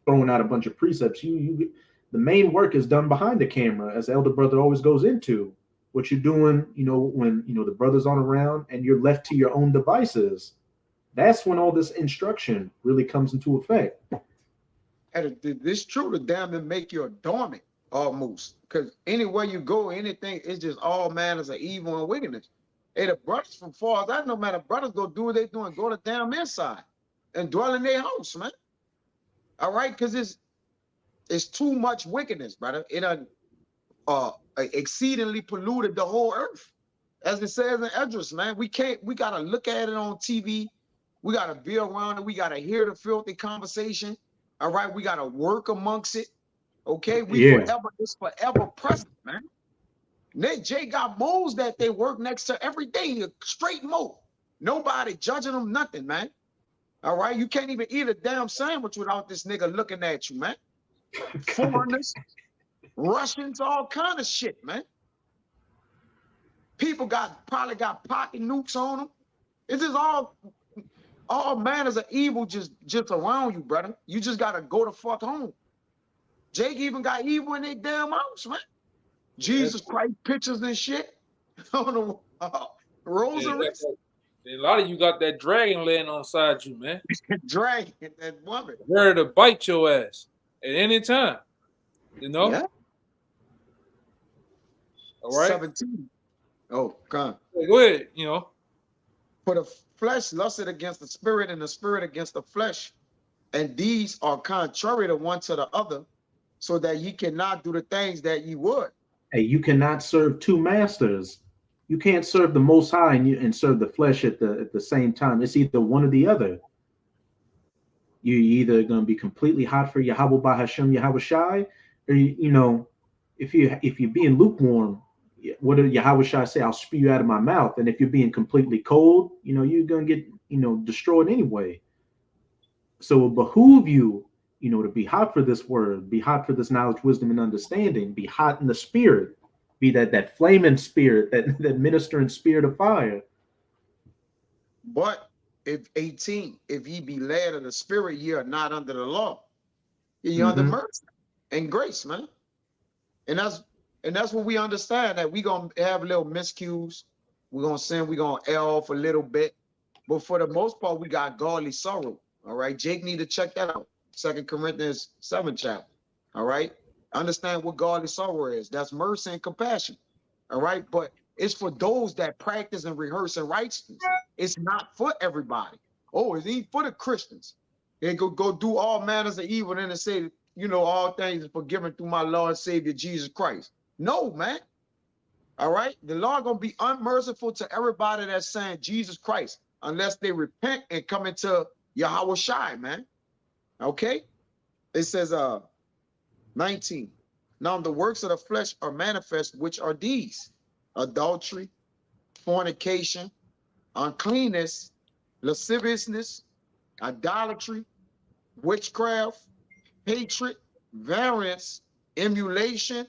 throwing out a bunch of precepts. The main work is done behind the camera, as the elder brother always goes into. What you're doing, you know, when, you know, the brothers aren't around and you're left to your own devices. That's when all this instruction really comes into effect. And it's true to damn and make you dormant almost, because anywhere you go, anything, it's just all manners of evil and wickedness. Hey, the brothers, from far as I know, man, the brothers go do what they doing, go to damn inside and dwell in their house, man. All right, because it's too much wickedness, brother. It exceedingly polluted the whole earth, as it says in Esdras, man. We gotta look at it on TV. We gotta be around it. We gotta hear the filthy conversation. All right, we gotta work amongst it. Okay, it's forever present, man. Jay got moles that they work next to every day, straight mole. Nobody judging them, nothing, man. All right, you can't even eat a damn sandwich without this nigga looking at you, man. Foreigners, Russians, all kind of shit, man. People probably got pocket nukes on them. It's just all manners of evil just around you, brother. You just gotta go the fuck home. Jake even got evil in their damn house, man. Jesus Christ pictures and shit on the rosaries. A lot of you got that dragon laying on side you, man. Dragon, that woman. Ready to bite your ass at any time. You know? Yeah. All right. 17. Oh, God. Go ahead, you know. For the flesh lusted against the spirit, and the spirit against the flesh. And these are contrary to one to the other, so that ye cannot do the things that ye would. Hey, you cannot serve two masters. You can't serve the Most High and serve the flesh at the same time. It's either one or the other. You're either going to be completely hot for Yahweh Bahashem Yahweh Shai, or you know, if you're being lukewarm, what did Yahweh Shai say? I'll spew you out of my mouth. And if you're being completely cold, you know, you're going to get, you know, destroyed anyway. So it behoove you, you know, to be hot for this word, be hot for this knowledge, wisdom, and understanding, be hot in the spirit, be that flaming spirit, that ministering spirit of fire. But if 18, if ye be led of the spirit, ye are not under the law. Ye under mercy and grace, man. And that's what we understand, that we gonna have little miscues. We're gonna sin, we're gonna err off a little bit. But for the most part, we got godly sorrow. All right. Jake need to check that out. 2 Corinthians 7 chapter. All right. Understand what godly sorrow is. That's mercy and compassion. All right. But it's for those that practice and rehearse in righteousness. It's not for everybody. Oh, it's even for the Christians. They go do all manners of evil and then say, you know, all things are forgiven through my Lord and Savior Jesus Christ. No, man. All right. The Lord gonna be unmerciful to everybody that's saying Jesus Christ, unless they repent and come into Yahweh Shai, man. Okay. It says 19. Now the works of the flesh are manifest, which are these: adultery, fornication, uncleanness, lasciviousness, idolatry, witchcraft, hatred, variance, emulation,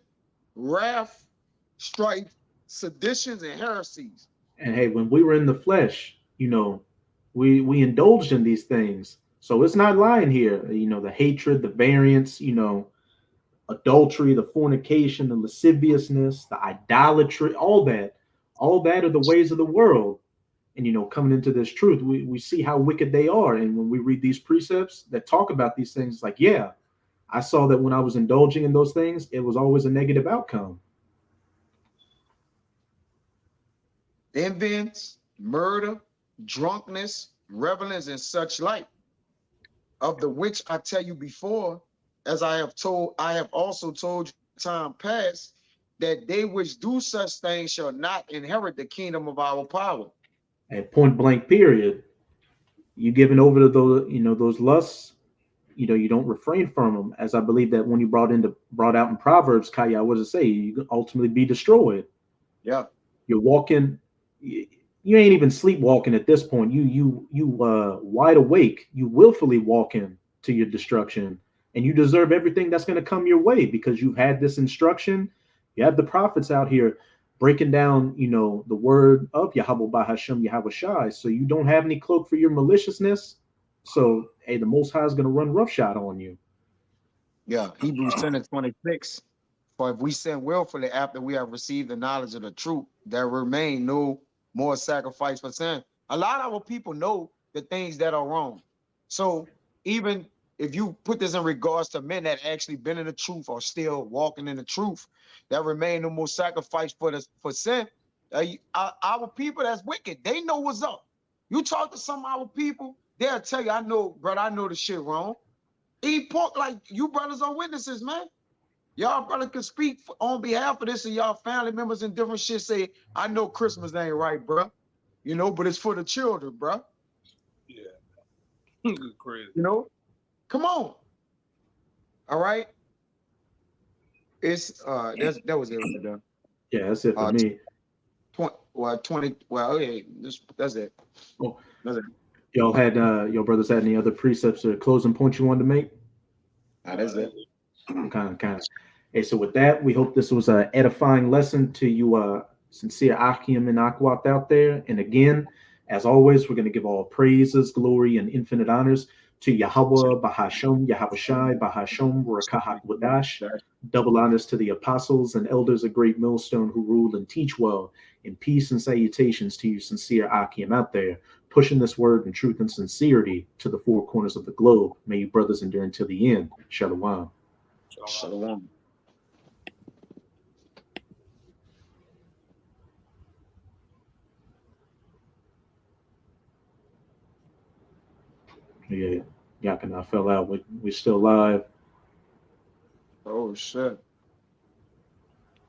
wrath, strife, seditions, and heresies. And hey, when we were in the flesh, you know, we indulged in these things. So it's not lying here. You know, the hatred, the variance, you know, adultery, the fornication, the lasciviousness, the idolatry, all that are the ways of the world. And coming into this truth, we see how wicked they are. And when we read these precepts that talk about these things, it's like, yeah, I saw that when I was indulging in those things, it was always a negative outcome. Envyings, murder, drunkenness, revelings, and such like, of the which I tell you before, as I have also told you time past, that they which do such things shall not inherit the kingdom of our power. At point blank period, you giving over to those lusts, you don't refrain from them. As I believe that when you brought out in Proverbs, Kaya, what does it say? You can ultimately be destroyed. Yeah. You're walking, you ain't even sleepwalking at this point. You wide awake. You willfully walking to your destruction, and you deserve everything that's going to come your way because you've had this instruction. You have the prophets out here breaking down, the word of Yahweh Bahashem Yahweh Shai. So you don't have any cloak for your maliciousness. So hey, the Most High is going to run roughshod on you. Yeah. Hebrews 10:26. For if we sin willfully after we have received the knowledge of the truth, there remain no more sacrifice for sin. A lot of our people know the things that are wrong. So even if you put this in regards to men that actually been in the truth or still walking in the truth, there remain no more sacrifice for sin. Our people that's wicked, they know what's up. You talk to some of our people, they'll tell you, I know, brother, I know the shit wrong. Eat pork like you brothers are witnesses, man. Y'all brother can speak on behalf of this and y'all family members and different shit. Say, I know Christmas ain't right, bro. But it's for the children, bro. Yeah. Crazy. Come on. All right. It's that was it right there. Yeah, that's it for me. 20. Well, okay, that's it. Oh, That's it. y'all had your brothers had any other precepts or closing points you wanted to make? That's it. Kind of. Hey, so with that, we hope this was an edifying lesson to you, sincere Achim and Akwat out there. And again, as always, we're going to give all praises, glory, and infinite honors to Yahweh, Bahasham, Yahweh Shai, Bahasham, Rakahat Wadash. Double honors to the apostles and elders of Great Millstone who rule and teach well. And peace and salutations to you, sincere Achim out there, pushing this word in truth and sincerity to the four corners of the globe. May you brothers endure until the end. Shalom. Shalom. Yeah, Yakin, I fell out. We still live. Oh shit.